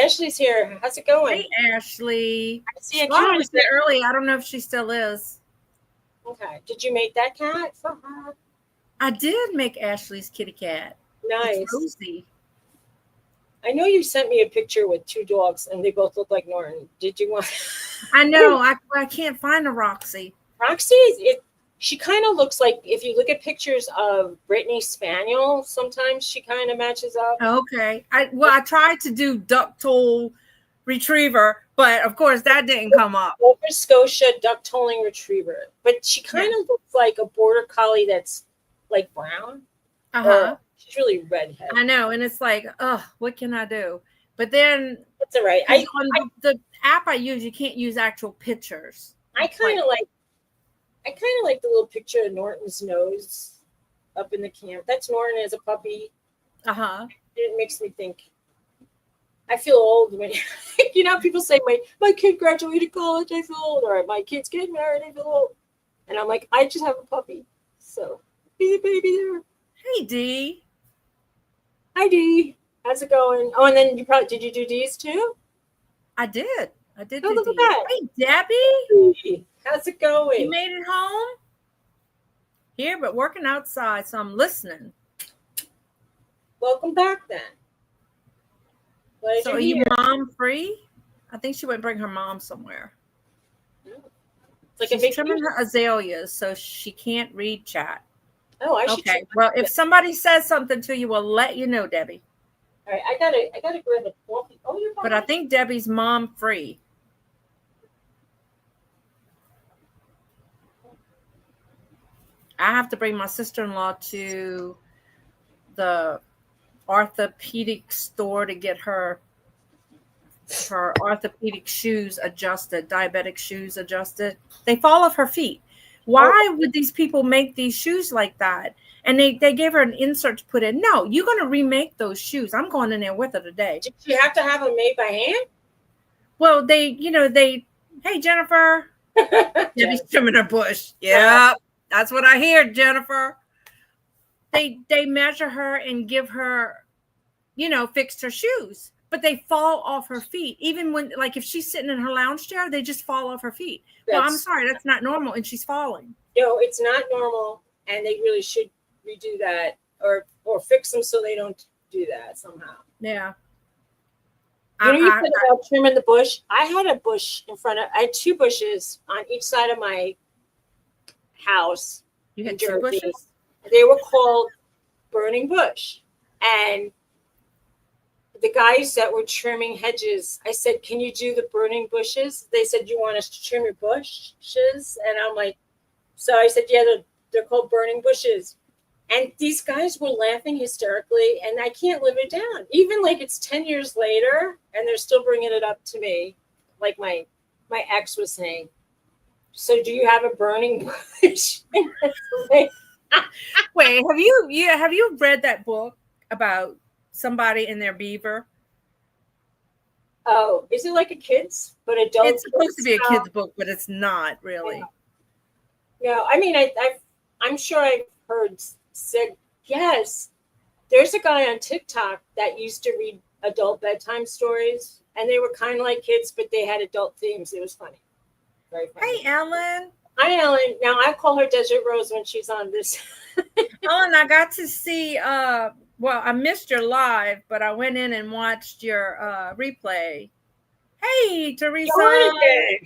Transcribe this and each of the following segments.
Ashley's here. How's it going? Hey, Ashley. I see a Laura cat. was there early. I don't know if she still is. Okay. Did you make that cat for her? I did make Ashley's kitty cat. It's Nice. Rosie. I know you sent me a picture with two dogs, and they both look like Norton. Did you want? I know. I can't find a Roxy. Roxy? She kind of looks like, if you look at pictures of Brittany Spaniel, sometimes she kind of matches up. Okay. I tried to do duck-toed retriever, but of course that didn't come up. Nova Scotia duck-toeing retriever, but she kind of looks like a border collie that's like brown. She's really redhead. I know, and it's like, what can I do? But then that's all right. On the app I use, you can't use actual pictures. I kind of like the little picture of Norton's nose up in the camp. That's Norton as a puppy. It makes me think. I feel old when people say my kid graduated college, I feel old, or my kid's getting married, I feel old. And I'm like, I just have a puppy. So be the baby there. Hey D. Hi D. How's it going? Oh, and then did you do D's too? I did. I did do D's. That. Hey Debbie. How's it going? You made it home? Here, but working outside, so I'm listening. Welcome back then. So are you mom free? I think she went bring her mom somewhere. It's like she's trimming her azaleas, so she can't read chat. Oh, I should. Okay. Well, if somebody says something to you, we'll let you know, Debbie. All right, I gotta grab a coffee. Oh, you're fine. But I think Debbie's mom free. I have to bring my sister-in-law to the orthopedic store to get her orthopedic shoes adjusted, diabetic shoes adjusted. They fall off her feet. Why would these people make these shoes like that? And they gave her an insert to put in. No, you're going to remake those shoes. I'm going in there with her today. Did you have to have them made by hand? Well, hey, Jennifer. Debbie's trimming her bush. Yeah, that's what I hear, Jennifer. They measure her and give her, fixed her shoes. But they fall off her feet. Even when, if she's sitting in her lounge chair, they just fall off her feet. Well, I'm sorry, that's not normal, and she's falling. No, it's not normal, and they really should redo that or fix them so they don't do that somehow. Yeah. You said about trimming the bush. I had two bushes on each side of my house. You had two bushes? They were called burning bush, and the guys that were trimming hedges, I said, can you do the burning bushes? They said, you want us to trim your bushes? And I'm like, so I said, yeah, they're called burning bushes. And these guys were laughing hysterically, and I can't live it down. Even it's 10 years later, and they're still bringing it up to me, like my ex was saying. So do you have a burning bush? Wait, have you read that book about somebody and their beaver? Oh, is it like a kid's but adult? It's supposed to be a kid's book, but it's not really. No, I mean, I'm sure I've said yes. There's a guy on TikTok that used to read adult bedtime stories, and they were kind of like kids, but they had adult themes. It was funny, very funny. Hey, Ellen. Hi, Ellen. Now I call her Desert Rose when she's on this. Ellen, I got to see. Well, I missed your live, but I went in and watched your replay. Hey, Teresa. Hi,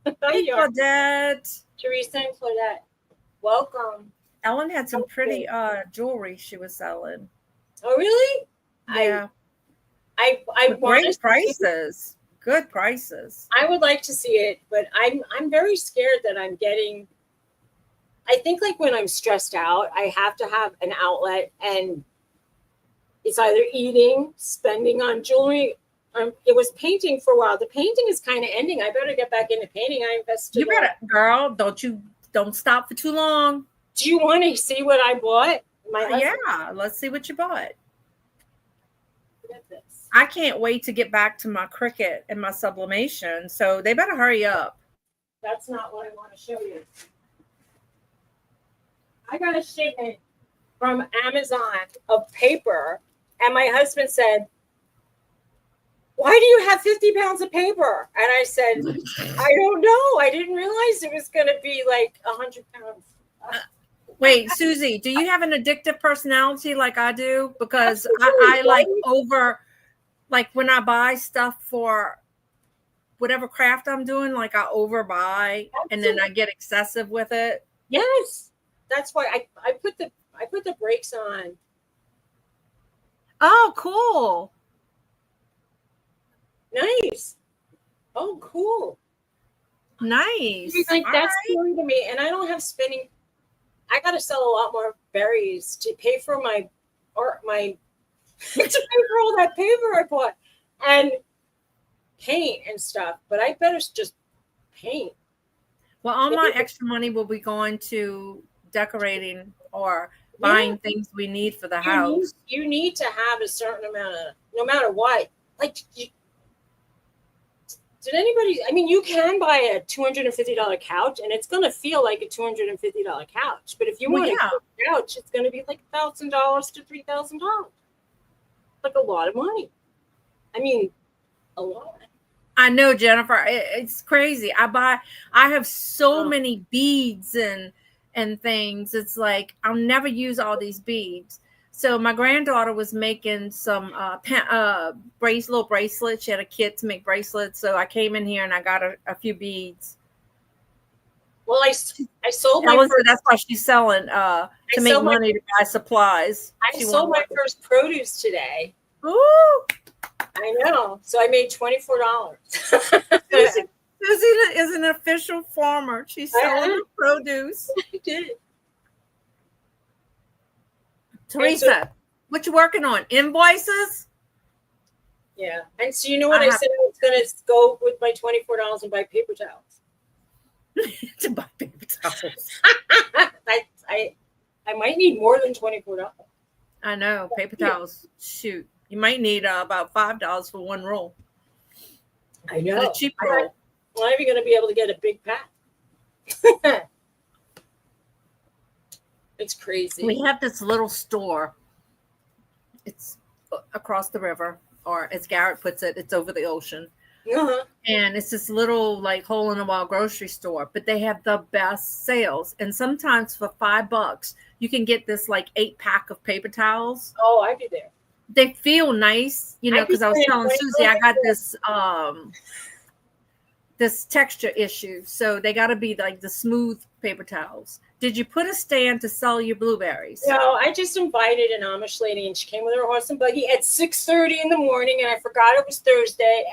Claudette. Teresa and Claudette. Welcome. Ellen had some pretty jewelry she was selling. Oh, really? Yeah. I great prices. Good prices. I would like to see it, but I'm very scared that I'm getting. I think when I'm stressed out, I have to have an outlet, and it's either eating, spending on jewelry. It was painting for a while. The painting is kind of ending. I better get back into painting. I invested. You better, girl. Don't stop for too long. Do you want to see what I bought? Yeah, let's see what you bought. I can't wait to get back to my Cricut and my sublimation, so they better hurry up. That's not what I want to show you. I got a shipment from Amazon of paper, and my husband said, why do you have 50 pounds of paper? And I said, I don't know. I didn't realize it was going to be like 100 pounds. Wait, Suzy, do you have an addictive personality like I do? Because Absolutely, I like like when I buy stuff for whatever craft I'm doing, like I overbuy and then I get excessive with it. Yes. That's why I put the brakes on. Oh, cool. Nice. Oh, cool. Nice. Like, All that's right. scary to me. And I don't have spinning. I got to sell a lot more berries to pay for my to pay for all that paper I bought and paint and stuff. But I better just paint. Well, all my extra money will be going to decorating or buying things we need for the house. You need to have a certain amount of, no matter what. Like, did anybody? I mean, you can buy a $250 couch, and it's going to feel like a $250 couch. But if you want a couch, it's going to be like $1,000 to $3,000. Like a lot of money. I mean, a lot. I know, Jennifer. It's crazy. I have so many beads and things. It's like I'll never use all these beads. So my granddaughter was making some little bracelets. She had a kit to make bracelets. So I came in here and I got a few beads. Well, I sold my first. That's why she's selling to make money to buy supplies. I sold my first produce today. Ooh. I know. So I made $24. Suzy is an official farmer. She's selling her produce. I did. Teresa, what you working on? Invoices? Yeah. And so you know what I said? I was going to go with my $24 and buy paper towels. To buy paper towels. I might need more than $24. I know. Paper towels. Shoot. You might need about $5 for one roll. I know. A cheap roll. I'm not even going to be able to get a big pack. It's crazy. We have this little store. It's across the river, or as Garrett puts it, it's over the ocean. Uh-huh. And it's this little like hole in the wall grocery store, but they have the best sales. And sometimes for $5, you can get this like 8-pack of paper towels. Oh, I'd be there. They feel nice, you know, because I was telling Suzy I got this texture issue, so they got to be like the smooth paper towels. Did you put a stand to sell your blueberries? No, I just invited an Amish lady, and she came with her horse and buggy at 6:30 in the morning, and I forgot it was Thursday.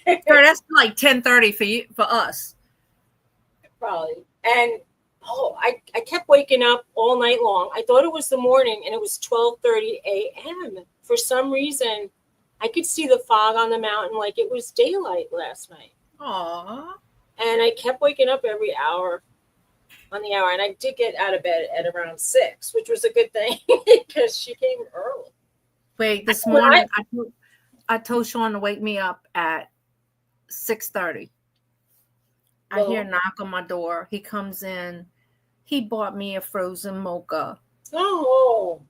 And that's like 10:30 for us, probably. And I kept waking up all night long. I thought it was the morning, and it was 12:30 a.m. For some reason, I could see the fog on the mountain like it was daylight last night. Aww. And I kept waking up every hour on the hour. And I did get out of bed at around 6, which was a good thing because she came early. Wait, this morning I told Sean to wake me up at 6:30. I hear a knock on my door. He comes in. He bought me a frozen mocha. Oh,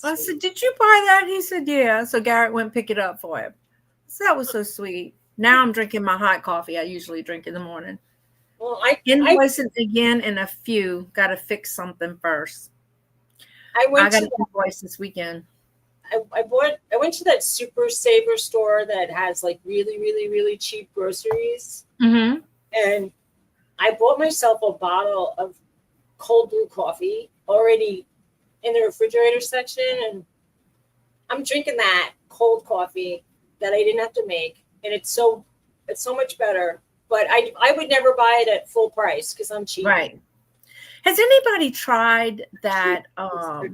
I said, "Did you buy that?" He said, "Yeah." So Garrett went and pick it up for him. So that was so sweet. Now I'm drinking my hot coffee. I usually drink in the morning. Well, invoicing again in a few. Got to fix something first. I got to invoice this weekend. I went to that Super Saver store that has like really, really, really cheap groceries. Mm-hmm. And I bought myself a bottle of cold brew coffee already in the refrigerator section, and I'm drinking that cold coffee that I didn't have to make, and it's so much better. But I would never buy it at full price because I'm cheap. Right. Has anybody tried that Java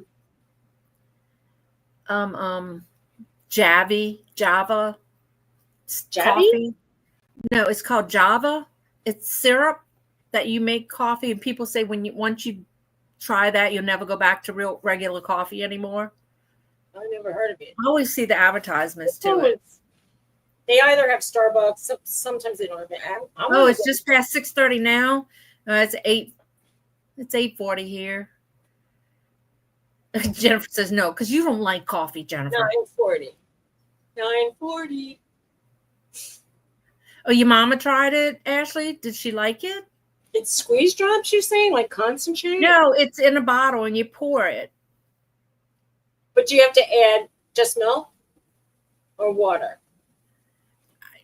coffee? No, it's called Java. It's syrup that you make coffee, and people say once you try that, you'll never go back to regular coffee anymore. I never heard of it. I always see the advertisements to it. They either have Starbucks, sometimes they don't have it. It's just past 6:30 now. It's 8. It's 8:40 here. Jennifer says no, because you don't like coffee, Jennifer. 9:40. 9:40. Oh, your mama tried it, Ashley? Did she like it? It's squeeze drops, you're saying, like concentrate? No, it's in a bottle and you pour it. But you have to add just milk or water?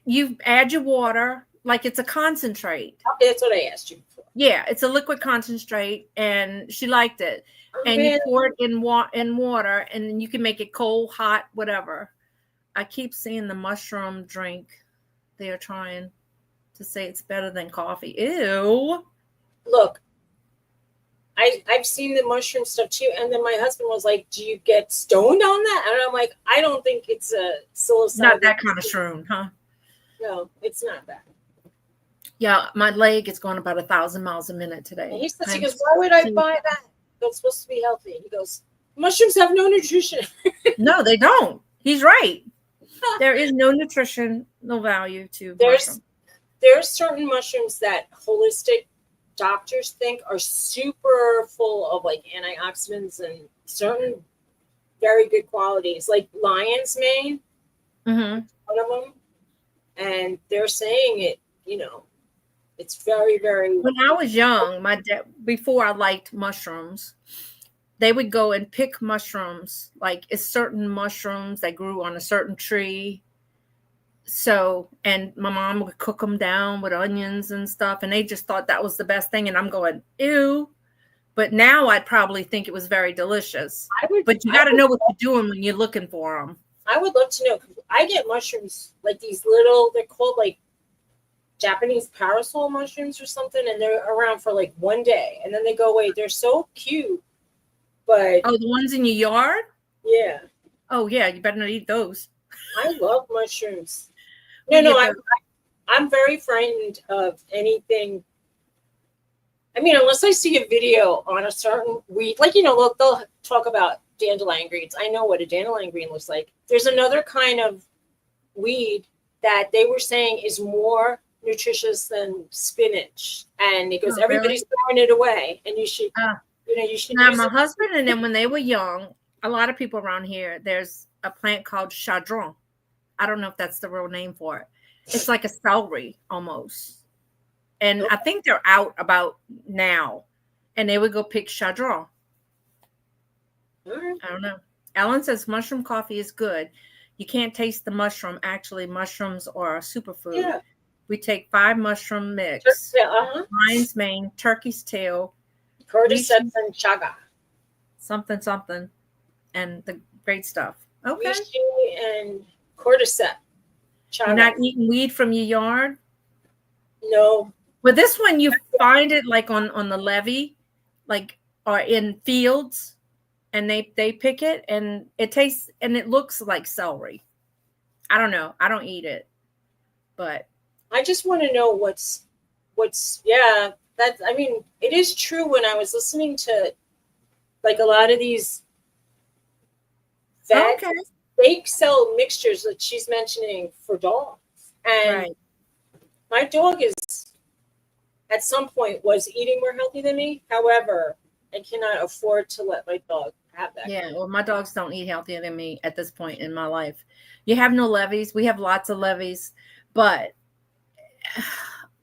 You add your water like it's a concentrate. Okay, that's what I asked you before. Yeah, it's a liquid concentrate, and she liked it. Oh, And man. you pour it in water, and then you can make it cold, hot, whatever. I keep seeing the mushroom drink they are trying to say it's better than coffee. Ew. Look, I've seen the mushroom stuff too, and then my husband was like, "Do you get stoned on that?" And I'm like, "I don't think it's a psilocybin. Not that kind of shroom, huh? No, it's not that." Yeah, my leg is going about 1,000 miles a minute today. And he goes, "Why would I buy that? It's supposed to be healthy." He goes, "Mushrooms have no nutrition." No, they don't. He's right. There is no nutrition, no value to mushrooms. There's certain mushrooms that holistic doctors think are super full of like antioxidants and certain very good qualities, like lion's mane, Mm-hmm. one of them. And they're saying it, it's very, very. When I was young, my dad, before I liked mushrooms, they would go and pick mushrooms. Like it's certain mushrooms that grew on a certain tree. So, and my mom would cook them down with onions and stuff, and they just thought that was the best thing. And I'm going, ew. But now I'd probably think it was very delicious. But you got to know what you're doing when you're looking for them. I would love to know. I get mushrooms, like these little, they're called like Japanese parasol mushrooms or something, and they're around for like one day, and then they go away. They're so cute. But oh, the ones in your yard? Yeah. Oh, yeah, you better not eat those. I love mushrooms. No, I'm very frightened of anything. I mean, unless I see a video on a certain weed, like, they'll talk about dandelion greens. I know what a dandelion green looks like. There's another kind of weed that they were saying is more nutritious than spinach. And it goes, everybody's throwing it away. And you should, you should. Now, my husband and them, when they were young, a lot of people around here, there's a plant called chadron. I don't know if that's the real name for it. It's like a celery almost. And I think they're out about now. And they would go pick chadron. I don't know. Ellen says mushroom coffee is good. You can't taste the mushroom. Actually, mushrooms are a superfood. Yeah. We take 5 mushroom mix. Lion's mane, turkey's tail, cordyceps and chaga. Something. And the great stuff. Okay. Reishi and cordyceps. Chaga. You're not eating weed from your yard? No. But this one, you find it like on the levee, like, or in fields, and they pick it, and it tastes, and it looks like celery. I don't know. I don't eat it, but I just want to know what's I mean, it is true. When I was listening to like a lot of these fake cell mixtures that she's mentioning for dogs, and my dog is at some point was eating more healthy than me. However, I cannot afford to let my dog have that. Yeah, well, my dogs don't eat healthier than me at this point in my life. You have no levies. We have lots of levies, but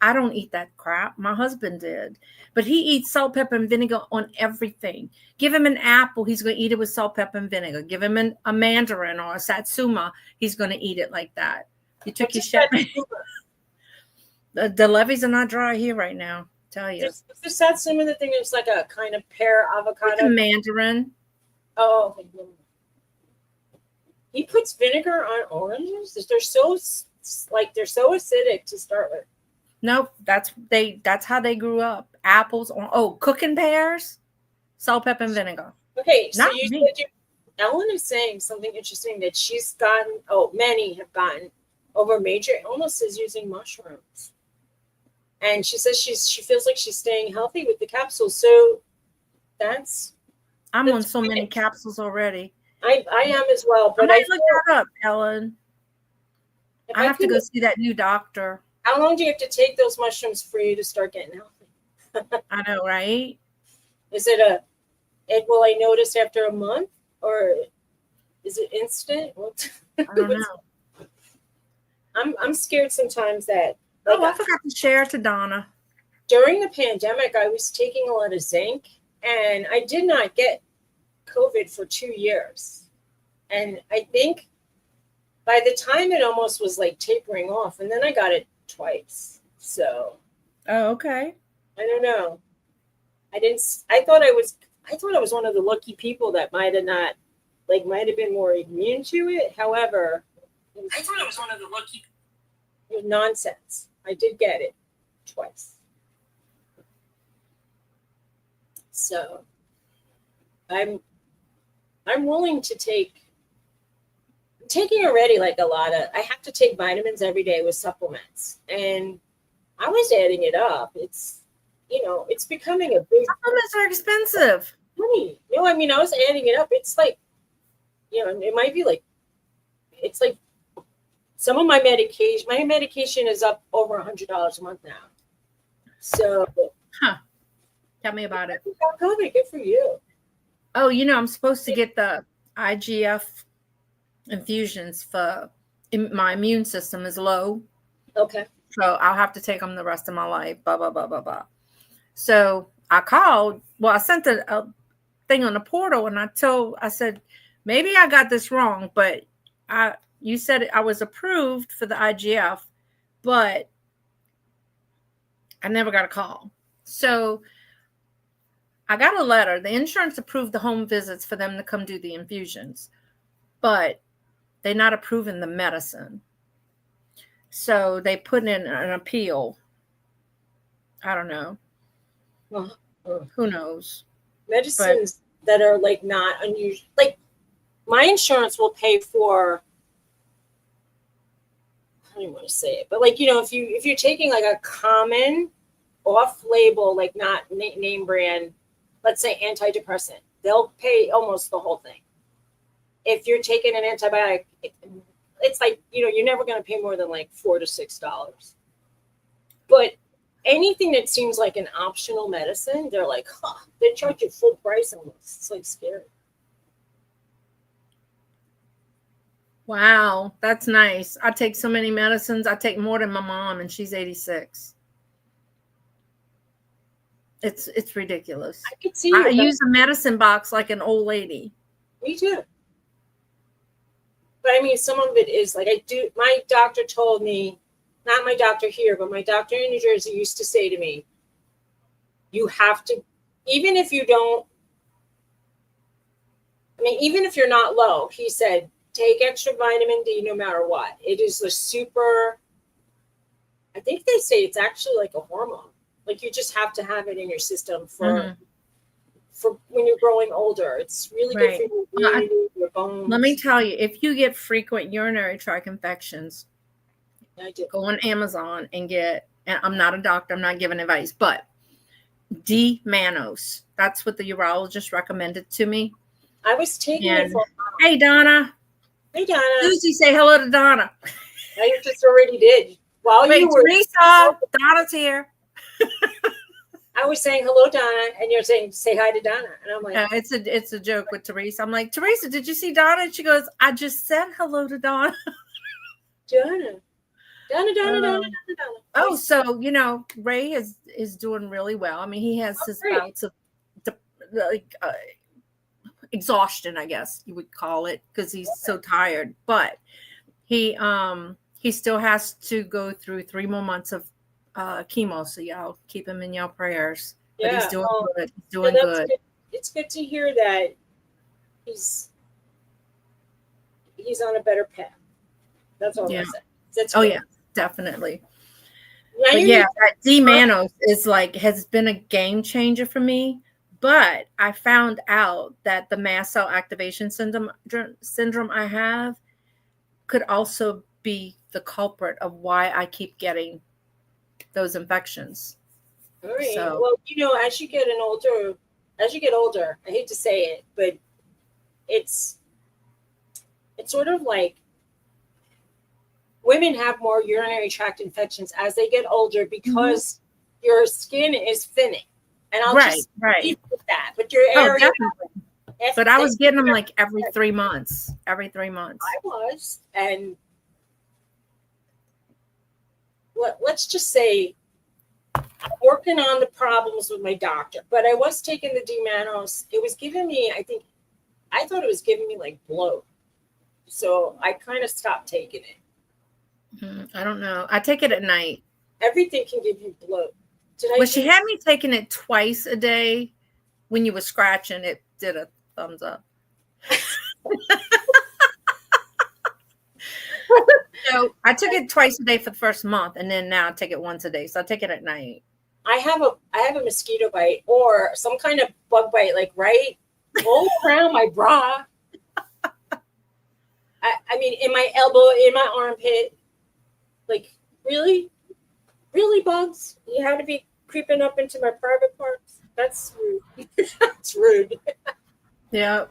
I don't eat that crap. My husband did, but he eats salt, pepper, and vinegar on everything. Give him an apple, he's going to eat it with salt, pepper, and vinegar. Give him a mandarin or a satsuma, he's going to eat it like that. You took your shit. The levees are not dry here right now. Tell you. Is the satsuma the thing that's like a kind of pear avocado? It's a mandarin. Oh, okay. He puts vinegar on oranges. They're so acidic to start with. Nope, that's how they grew up. Apples or cooking pears, salt, pepper, and vinegar. Okay, so Ellen is saying something interesting that she's gotten. Many have gotten over major illnesses using mushrooms, and she says she feels like she's staying healthy with the capsules. So I'm on so many capsules already. I am as well. But I might look that up, Ellen. I have to go see that new doctor. How long do you have to take those mushrooms for you to start getting healthy? I know, right? Is it will I notice after a month, or is it instant? I don't know. I'm scared sometimes that I forgot to share to Donna. During the pandemic, I was taking a lot of zinc, and I did not get COVID for 2 years. And I think by the time it almost was like tapering off, and then I got it twice. So, okay. I don't know. I thought I was one of the lucky people that might have been more immune to it. However, I thought I was one of the lucky. It was nonsense. I did get it twice. So, I'm willing to taking already like a lot of. I have to take vitamins every day with supplements, and I was adding it up. It's becoming a big. Supplements are expensive. Money. I mean, I was adding it up. It's like, it might be like, it's like some of my medication is up over $100 a month now. So, Tell me about it. COVID, good for you. Oh, I'm supposed to get the IGF infusions for my immune system is low. Okay. So I'll have to take them the rest of my life. Blah, blah, blah, blah, blah. So I called. Well, I sent a thing on the portal, and I said, maybe I got this wrong, but you said I was approved for the IGF, but I never got a call. So I got a letter. The insurance approved the home visits for them to come do the infusions, but they're not approving the medicine. So they put in an appeal. I don't know. Who knows? Medicines that are like not unusual. Like my insurance will pay for. I don't even want to say it, but like if you're taking like a common off-label, like not name brand, let's say antidepressant, they'll pay almost the whole thing. If you're taking an antibiotic, it's like you're never going to pay more than like $4 to $6. But anything that seems like an optional medicine, they're like, they charge you full price almost. It's like scary. Wow, that's nice. I take so many medicines. I take more than my mom, and she's 86. It's ridiculous. I could see. I use a medicine box like an old lady. Me too. But I mean, some of it is like I do. My doctor told me, not my doctor here, but my doctor in New Jersey used to say to me, you have to, even if you don't, even if you're not low, he said, take extra vitamin D no matter what. It is the super, I think they say it's actually like a hormone. Like you just have to have it in your system for when you're growing older. It's really good for your immunity, your bones. Let me tell you, if you get frequent urinary tract infections, go on Amazon and get, and I'm not a doctor, I'm not giving advice, but D-mannose. That's what the urologist recommended to me. I was taking it for. Hey, Donna. Hey, Donna. Suzy, say hello to Donna. I just already did. Wait, Teresa, Donna's here. I was saying hello, Donna, and you're saying say hi to Donna, and I'm like, it's a joke with Teresa. I'm like, Teresa, did you see Donna? And she goes, I just said hello to Donna. Donna. Oh, so Ray is doing really well. I mean, he has his bouts of exhaustion, I guess you would call it, because he's so tired. But he still has to go through 3 more months of chemo, so y'all keep him in your prayers. But he's doing good. He's doing good. It's good to hear that he's on a better path. That's all I'm saying. Oh yeah, definitely. But yeah, that D-mannose has been a game changer for me. But I found out that the mast cell activation syndrome I have could also be the culprit of why I keep getting those infections. All right. So, well, as you get older, I hate to say it, but it's sort of like women have more urinary tract infections as they get older because your skin is thinning. And I'll just leave with that. But your area. But I was getting them like every 3 months. I was, and let's just say I'm working on the problems with my doctor, but I was taking the D-Manos. It was giving me, I thought it was giving me like bloat. So I kind of stopped taking it. I don't know. I take it at night. Everything can give you bloat. Well, she had me taking it twice a day. When you were scratching, it did a thumbs up. So I took it twice a day for the first month, and then now I take it once a day. So I take it at night. I have a mosquito bite or some kind of bug bite, like right all around my bra. I mean, in my elbow, in my armpit. Like, really? Really, bugs? You have to be creeping up into my private parts? That's rude. That's rude. Yeah.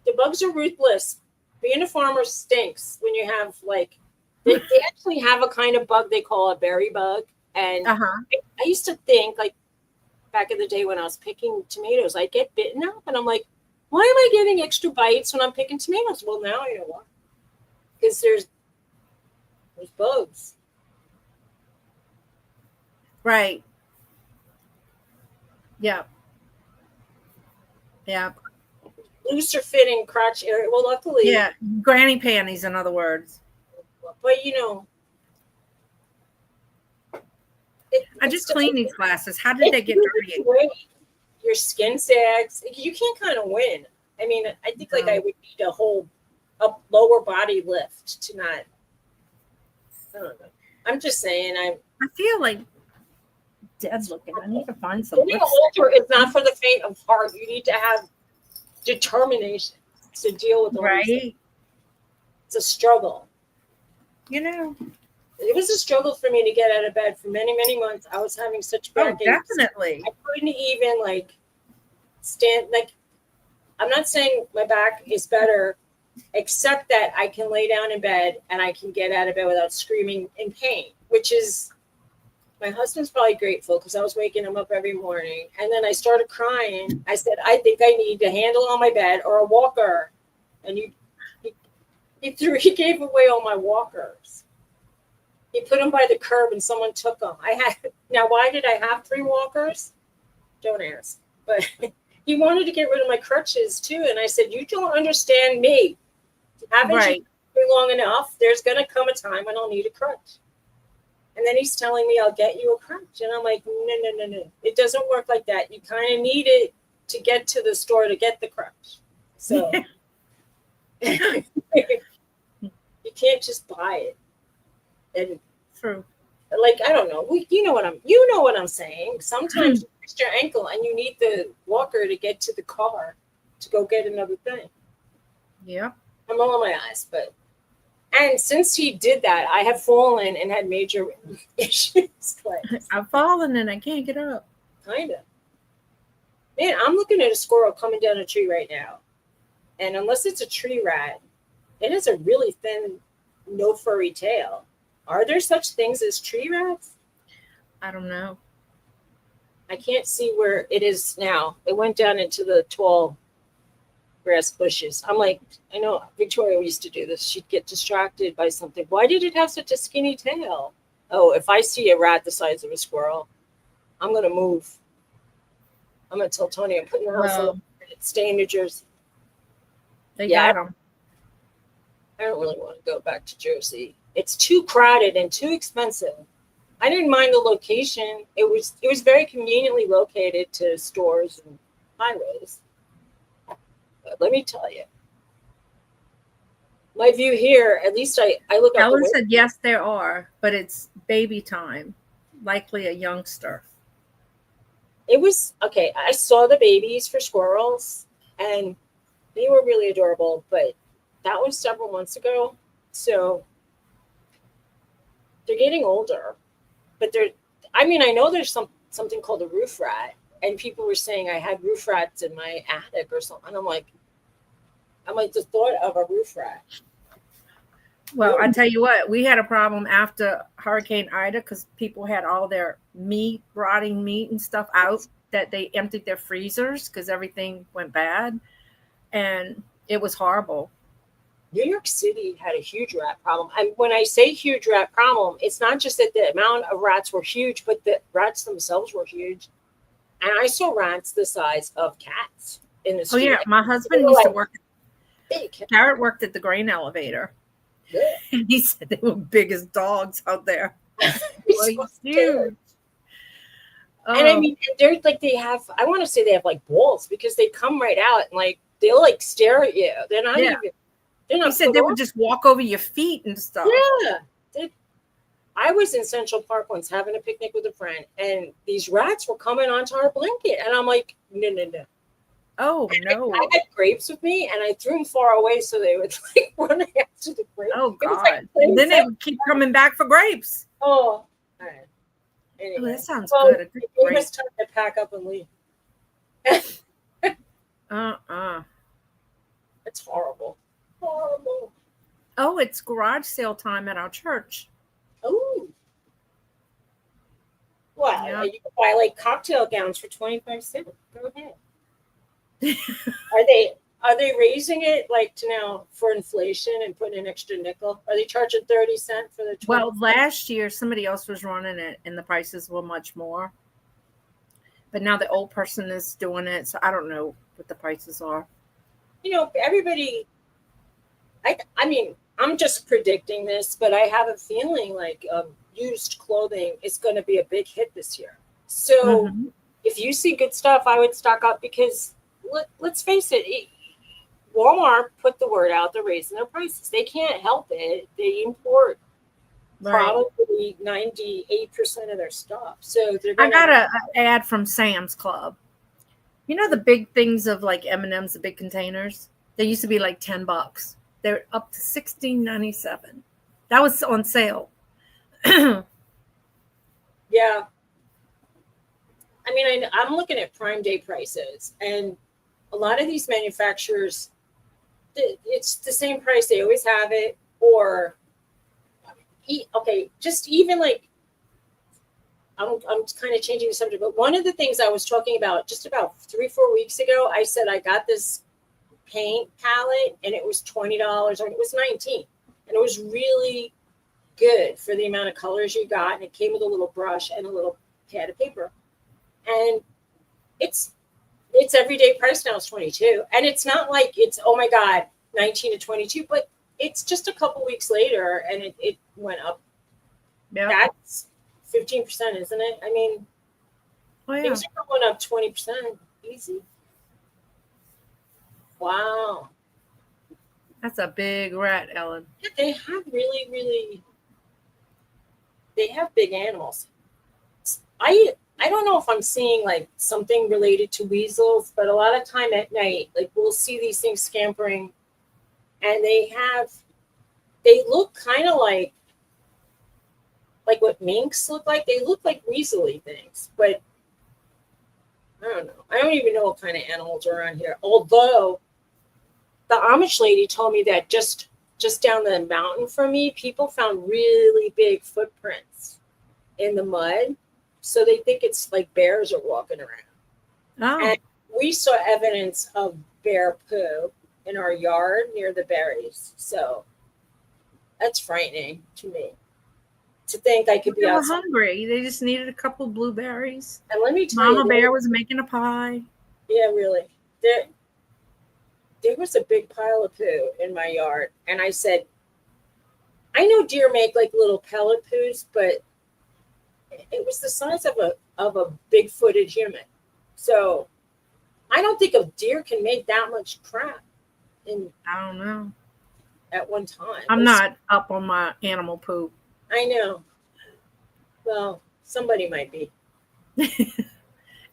The bugs are ruthless. Being a farmer stinks when you have, like, they actually have a kind of bug they call a berry bug. And I used to think, like, back in the day when I was picking tomatoes, I'd get bitten up. And I'm like, why am I getting extra bites when I'm picking tomatoes? Well, now I know why. Because there's bugs. Right. Yeah. Yeah. Looser fitting crotch area. Well, luckily. Yeah. Granny panties, in other words. But, you know. I just cleaned these glasses. How did they get dirty? Your skin sags. You can't kind of win. I mean, I think like I would need a lower body lift to not. I don't know. I'm just saying. I feel like dead looking. I need to find some. Getting older is not for the faint of heart. You need to have determination to deal with the right. It's a struggle. You know. It was a struggle for me to get out of bed for many, many months. I was having such back aches. Definitely. I couldn't even like stand. Like, I'm not saying my back is better, except that I can lay down in bed and I can get out of bed without screaming in pain, which is, my husband's probably grateful because I was waking him up every morning. And then I started crying. I said, I think I need a handle on my bed or a walker. And he gave away all my walkers. He put them by the curb and someone took them. Now, why did I have 3 walkers? Don't ask. But he wanted to get rid of my crutches too. And I said, you don't understand me. Haven't you been long enough? There's going to come a time when I'll need a crutch. And then he's telling me I'll get you a crutch. And I'm like, no. It doesn't work like that. You kind of need it to get to the store to get the crutch. So you can't just buy it. And true. Like, I don't know. You know what I'm saying. Sometimes you twist your ankle and you need the walker to get to the car to go get another thing. Yeah. I'm rolling my eyes, and since he did that, I have fallen and had major issues. I've fallen and I can't get up. Kind of. Man, I'm looking at a squirrel coming down a tree right now. And unless it's a tree rat, it has a really thin, no furry tail. Are there such things as tree rats? I don't know. I can't see where it is now. It went down into the tall grass bushes. I'm like, I know Victoria used to do this. She'd get distracted by something. Why did it have such a skinny tail? Oh, if I see a rat the size of a squirrel, I'm going to move. I'm going to tell Tony I'm putting the house up. Stay in New Jersey. They got them. I don't really want to go back to Jersey. It's too crowded and too expensive. I didn't mind the location. It was very conveniently located to stores and highways. But let me tell you, my view here, at least I look up. Ellen said, yes, there are, but it's baby time, likely a youngster. It was, okay, I saw the babies for squirrels, and they were really adorable, but that was several months ago. So they're getting older, but I know there's something called a roof rat, and people were saying I had roof rats in my attic or something. And I'm like the thought of a roof rat. Well, I tell you what, we had a problem after Hurricane Ida because people had all their rotting meat and stuff out that they emptied their freezers because everything went bad. And it was horrible. New York City had a huge rat problem. And when I say huge rat problem, it's not just that the amount of rats were huge, but the rats themselves were huge. And I saw rats the size of cats in the Oh street. yeah, my They husband were used to like work. big. Garrett worked at the grain elevator, Yeah. and he said they were big as dogs out there. It's so Like, scary. huge. And I Oh, mean, they're like they have. I want to say they have like balls because they come right out and like they'll like stare at you. They're not yeah. even. They're He not said put they would off. just walk over your feet and stuff. Yeah. I was in Central Park once having a picnic with a friend, and these rats were coming onto our blanket, and I'm like, no, no, no. Oh no. I had grapes with me, and I threw them far away so they would like run after the grapes. Oh It was God. like And then they insane. would keep coming back for grapes. Oh, all right. Oh, Anyway, that sounds well, good. A good it gave grape. us time to pack up and leave. Uh-uh. It's horrible, horrible. Oh, it's garage sale time at our church. Oh, well, Yeah. you can buy like cocktail gowns for 25 cents. Go ahead. Are they raising it like to now for inflation and putting an extra nickel? Are they charging 30 cents for the 20? Well, last year somebody else was running it and the prices were much more. But now the old person is doing it, so I don't know what the prices are. Everybody. I mean, I'm just predicting this, but I have a feeling like used clothing is going to be a big hit this year. So Mhm. if you see good stuff, I would stock up because let's face it, Walmart put the word out, they're raising their prices. They can't help it. They import Right. probably 98% of their stuff. So they're I going got to. an ad from Sam's Club. You know the big things of like M&Ms, the big containers? They used to be like $10. They're up to $16.97. That was on sale. Yeah. I mean, I'm looking at Prime Day prices, and a lot of these manufacturers, it's the same price. They always have it. Or, okay, just even like, I'm kind of changing the subject, but one of the things I was talking about just about 3-4 weeks ago, I said I got this paint palette and it was $20 or it was $19, and it was really good for the amount of colors you got, and it came with a little brush and a little pad of paper, and it's everyday price now is 22, and it's not like it's oh my god 19 to 22, but it's just a couple weeks later and it went up. Yeah. That's 15%, isn't it? I mean, Oh, yeah. things are going up 20% easy. Wow. That's a big rat, Ellen. Yeah, they have really they have big animals. I don't know if I'm seeing like something related to weasels, but a lot of time at night, like we'll see these things scampering, and they look kind of like what minks look like. They look like weaselly things, but I don't know. I don't even know what kind of animals are around here. Although the Amish lady told me that just down the mountain from me, people found really big footprints in the mud. So they think it's like bears are walking around. Oh. And we saw evidence of bear poo in our yard near the berries. So that's frightening to me. To think I could be They were outside. hungry. They just needed a couple blueberries. And let me tell Mama you, Bear was making a pie. yeah, really. There was a big pile of poo in my yard. And I said, I know deer make like little pellet poos, but it was the size of a big-footed human. So I don't think a deer can make that much crap I don't know. at one time. I'm not up on my animal poop. I know. Well, somebody might be.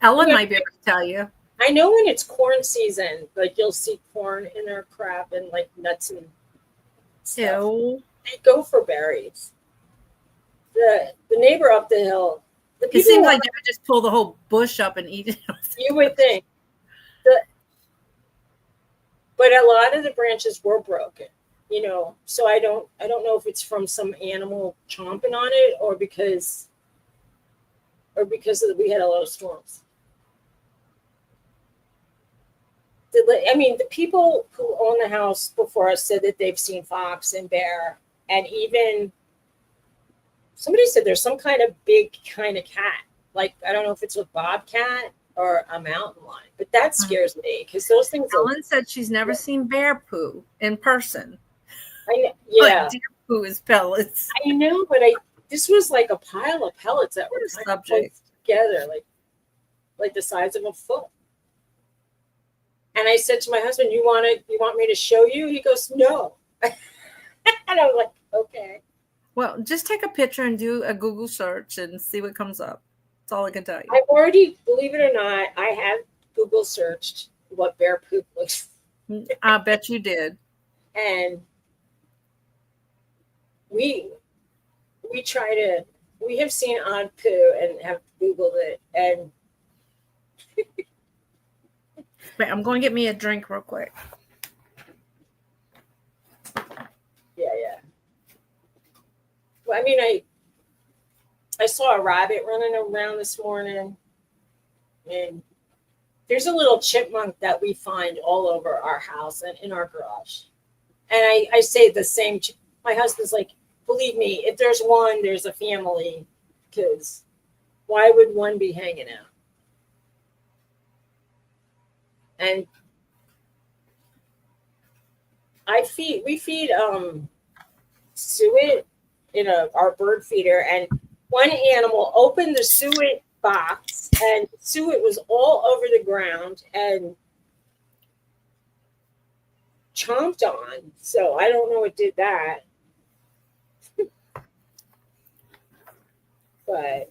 Ellen Yeah. might be able to tell you. I know when it's corn season, like you'll see corn in their crap and like nuts and stuff. Ew. They go for berries. The neighbor up the hill, the It people seems like they would just pull the whole bush up and eat it. you would think. But a lot of the branches were broken, so I don't know if it's from some animal chomping on it or because we had a lot of storms. the people who own the house before us said that they've seen fox and bear, and even somebody said there's some kind of big kind of cat. Like, I don't know if it's a bobcat or a mountain lion, but that scares me because those things are. Ellen said she's never seen bear poo in person. Yeah, But deer poo is pellets. I know, but this was like a pile of pellets that were kind of put together, like the size of a foot. And I said to my husband, "You want me to show you?" He goes, "No." And I was like, "Okay." Well, just take a picture and do a Google search and see what comes up. That's all I can tell you. I've already, believe it or not, I have Google searched what bear poop looks like. I bet you did. And we have seen odd poo and have Googled it. And Wait, I'm going to get me a drink real quick. yeah. Well, I mean, I saw a rabbit running around this morning, and there's a little chipmunk that we find all over our house and in our garage. And I say the same. My husband's like, believe me, if there's one, there's a family, because why would one be hanging out? And we feed suet in our bird feeder, and one animal opened the suet box, and suet was all over the ground and chomped on. So I don't know what did that. But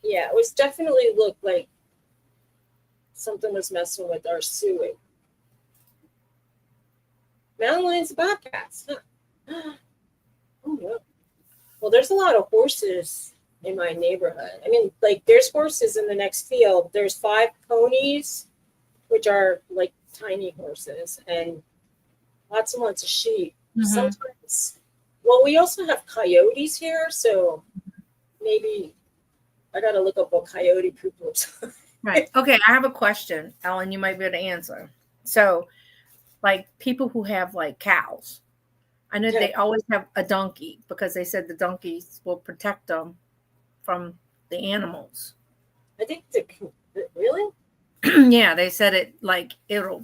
yeah, it was definitely looked like something was messing with our suet. Mountain lions and bobcats. Huh? Oh no. Well, there's a lot of horses in my neighborhood. I mean, like, there's horses in the next field. There's 5 ponies, which are like tiny horses, and lots and lots of sheep. Mm-hmm. Sometimes, well, we also have coyotes here, so maybe I got to look up what coyote poop looks like. Right. Okay, I have a question, Ellen. You might be able to answer. So, like, people who have like cows, I know they always have a donkey because they said the donkeys will protect them from the animals. I think really? Yeah, they said it like it'll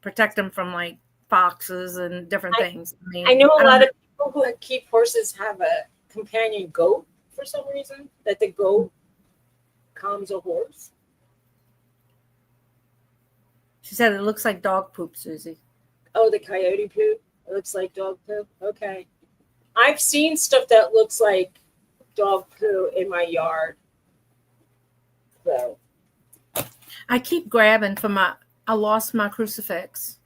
protect them from like foxes and different things. I know a lot of people who keep horses have a companion goat for some reason, that the goat calms a horse. She said it looks like dog poop, Suzy. Oh, the coyote poop? It looks like dog poop? Okay. I've seen stuff that looks like dog poo in my yard. So I keep grabbing for I lost my crucifix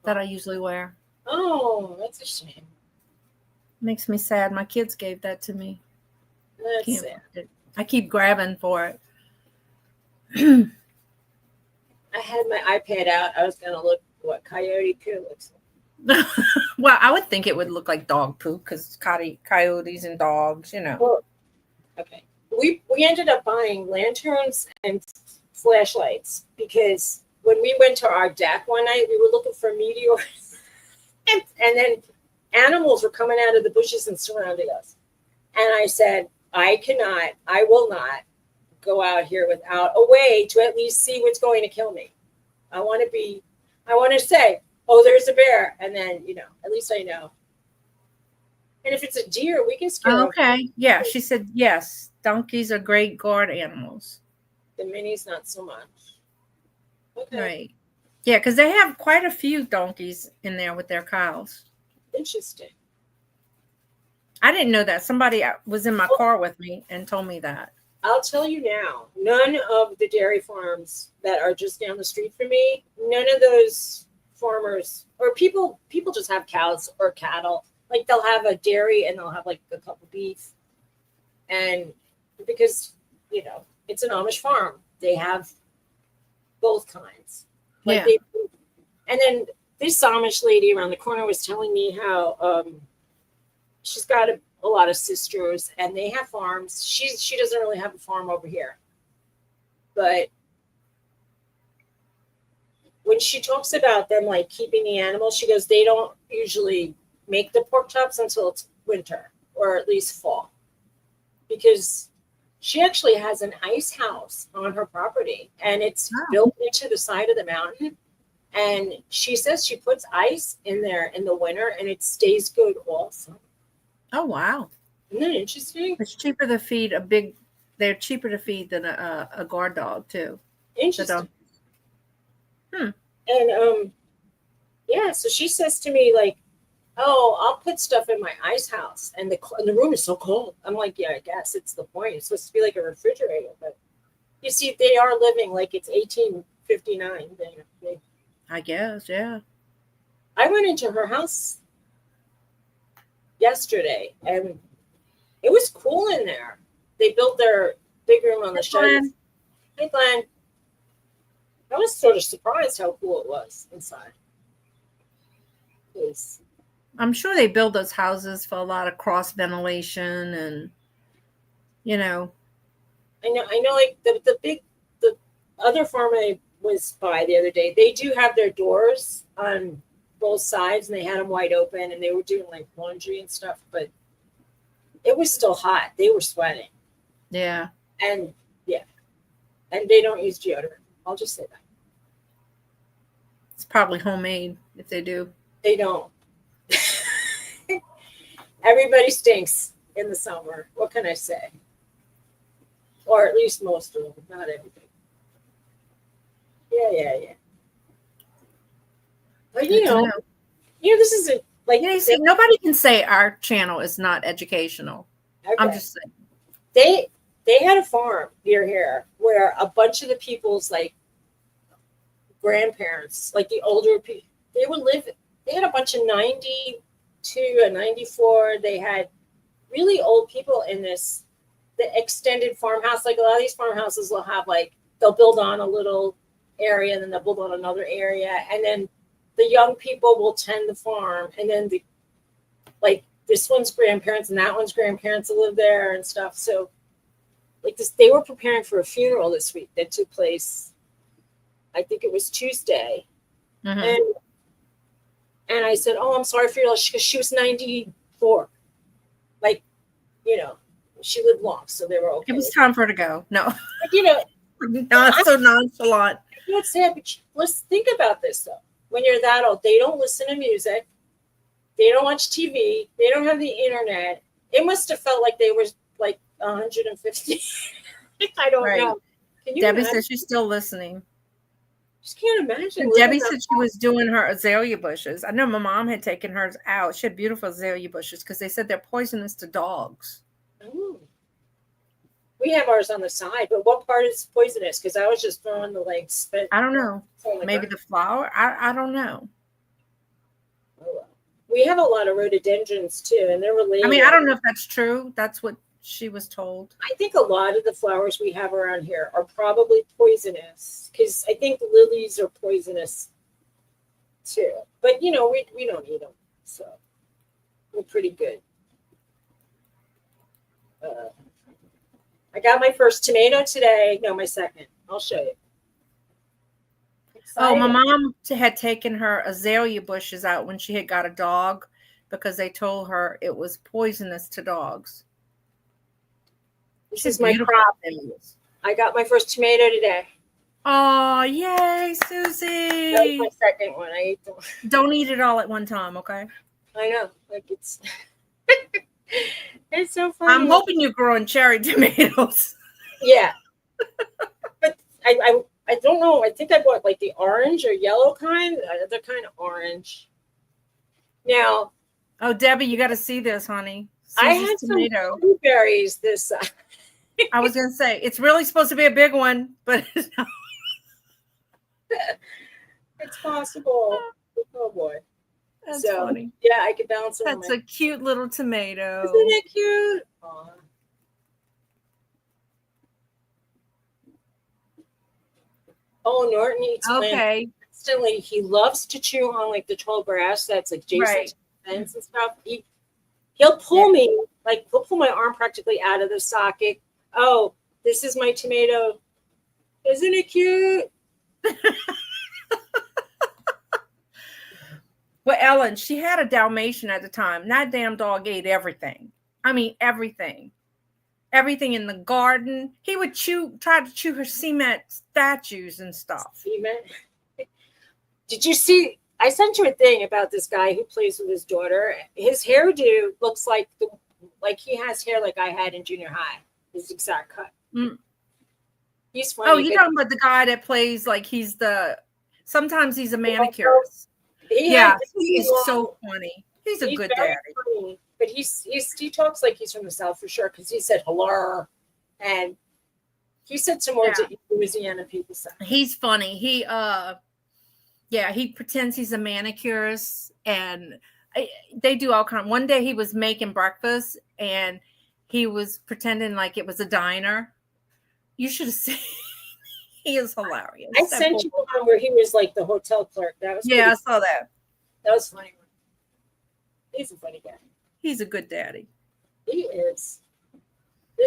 that I usually wear. Oh, that's a shame. Makes me sad. My kids gave that to me. That's sad. I keep grabbing for it. I had my iPad out. I was going to look what coyote poo looks like. Well, I would think it would look like dog poo because coyotes and dogs, you know. Well, okay. We ended up buying lanterns and flashlights because when we went to our deck one night, we were looking for meteors. and then animals were coming out of the bushes and surrounding us. And I said, I will not go out here without a way to at least see what's going to kill me. I want to say, oh, there's a bear. And then, at least I know. And if it's a deer, we can scare them. Okay. Yeah. She said, yes, donkeys are great guard animals. The minis, not so much. Okay. Right. Yeah, because they have quite a few donkeys in there with their cows. Interesting. I didn't know that. Somebody was in my car with me and told me that. I'll tell you now, none of the dairy farms that are just down the street from me, none of those farmers or people just have cows or cattle. Like, they'll have a dairy and they'll have like a couple beef. And because, it's an Amish farm, they have both kinds. Like, yeah. And then this Amish lady around the corner was telling me how she's got a lot of sisters and they have farms. She doesn't really have a farm over here, but when she talks about them like keeping the animals, she goes, they don't usually make the pork chops until it's winter or at least fall, because she actually has an ice house on her property and it's Wow. built into the side of the mountain. And she says she puts ice in there in the winter and it stays good all summer. Oh, wow. Isn't that interesting? It's cheaper to feed they're cheaper to feed than a guard dog too. Interesting. Hmm. And yeah, so she says to me like, oh, I'll put stuff in my ice house and the room is so cold. I'm like, yeah, I guess it's the point. It's supposed to be like a refrigerator, but you see, they are living like it's 1859. I guess, yeah. I went into her house yesterday and it was cool in there. They built their big room on the shed. Hey, Glenn. I was sort of surprised how cool it was inside. I'm sure they build those houses for a lot of cross ventilation and, you know. I know like the other farm I was by the other day, they do have their doors on both sides and they had them wide open and they were doing like laundry and stuff, but it was still hot. They were sweating. Yeah. And they don't use deodorant. I'll just say that. It's probably homemade if they do. They don't. Everybody stinks in the summer. What can I say? Or at least most of them, not everybody. Yeah. But you know, this isn't like see, nobody can say our channel is not educational. Okay. I'm just saying. They had a farm near here where a bunch of the people's like grandparents, like the older people, they would live. They had a bunch of 92 and 94. They had really old people in the extended farmhouse. Like a lot of these farmhouses will have they'll build on a little area and then they'll build on another area. And then the young people will tend the farm. And then this one's grandparents and that one's grandparents will live there and stuff. So they were preparing for a funeral this week that took place, I think it was Tuesday. Mm-hmm. And I said, oh, I'm sorry for your loss, because she was 94. She lived long, so they were okay. It was time for her to go. No. Not so nonchalant. It's sad, but let's think about this, though. When you're that old, they don't listen to music. They don't watch TV. They don't have the internet. It must have felt like they were 150. I don't know. Can you Debbie imagine? says she's still listening. Just can't imagine. Debbie said she was doing her azalea bushes. I know my mom had taken hers out. She had beautiful azalea bushes because they said they're poisonous to dogs. Oh. We have ours on the side, but what part is poisonous? Because I was just throwing the spit. I don't know. Maybe the flower? I don't know. Oh, well. We have a lot of rhododendrons too, and they're related. I mean, I don't know if that's true. That's what she was told. I think a lot of the flowers we have around here are probably poisonous, because I think the lilies are poisonous too. But we don't eat them, so we're pretty good. I got my first tomato today. No, my second. I'll show you. Oh, my mom had taken her azalea bushes out when she had got a dog because they told her it was poisonous to dogs. This is my crop. I got my first tomato today. Oh, yay, Suzy. That's my second one. I ate them. Don't eat it all at one time, okay? I know. It's it's so funny. I'm hoping you're growing cherry tomatoes. Yeah. But I don't know. I think I bought the orange or yellow kind. They're kind of orange. Now. Oh, Debbie, you got to see this, honey. Suzy's I had tomato. Some blueberries this. I was going to say, it's really supposed to be a big one, but it's not. It's possible. Oh, boy. That's funny. Yeah, I could balance it. That's a cute little tomato. Isn't it cute? Aww. Oh, Norton eats plants constantly. He loves to chew on the tall grass that's adjacent to the fence and stuff. He'll pull me, he'll pull my arm practically out of the socket. Oh, this is my tomato. Isn't it cute? Well, Ellen, she had a Dalmatian at the time. That damn dog ate everything. I mean, everything. Everything in the garden. He would try to chew her cement statues and stuff. Cement. Did you see? I sent you a thing about this guy who plays with his daughter. His hairdo looks like he has hair like I had in junior high. His exact cut. Mm. He's funny. Oh, you talking about the guy that plays like sometimes he's a manicurist. Yeah, he's so funny. He's a good daddy. Funny, but he talks like he's from the South for sure, because he said hello, and he said some words that Louisiana people say. He's funny. He pretends he's a manicurist, and they do all kind. One day he was making breakfast, and he was pretending like it was a diner. You should have seen. He is hilarious. I sent you one where he was like the hotel clerk. That was I saw that. That was funny. He's a funny guy. He's a good daddy. He is.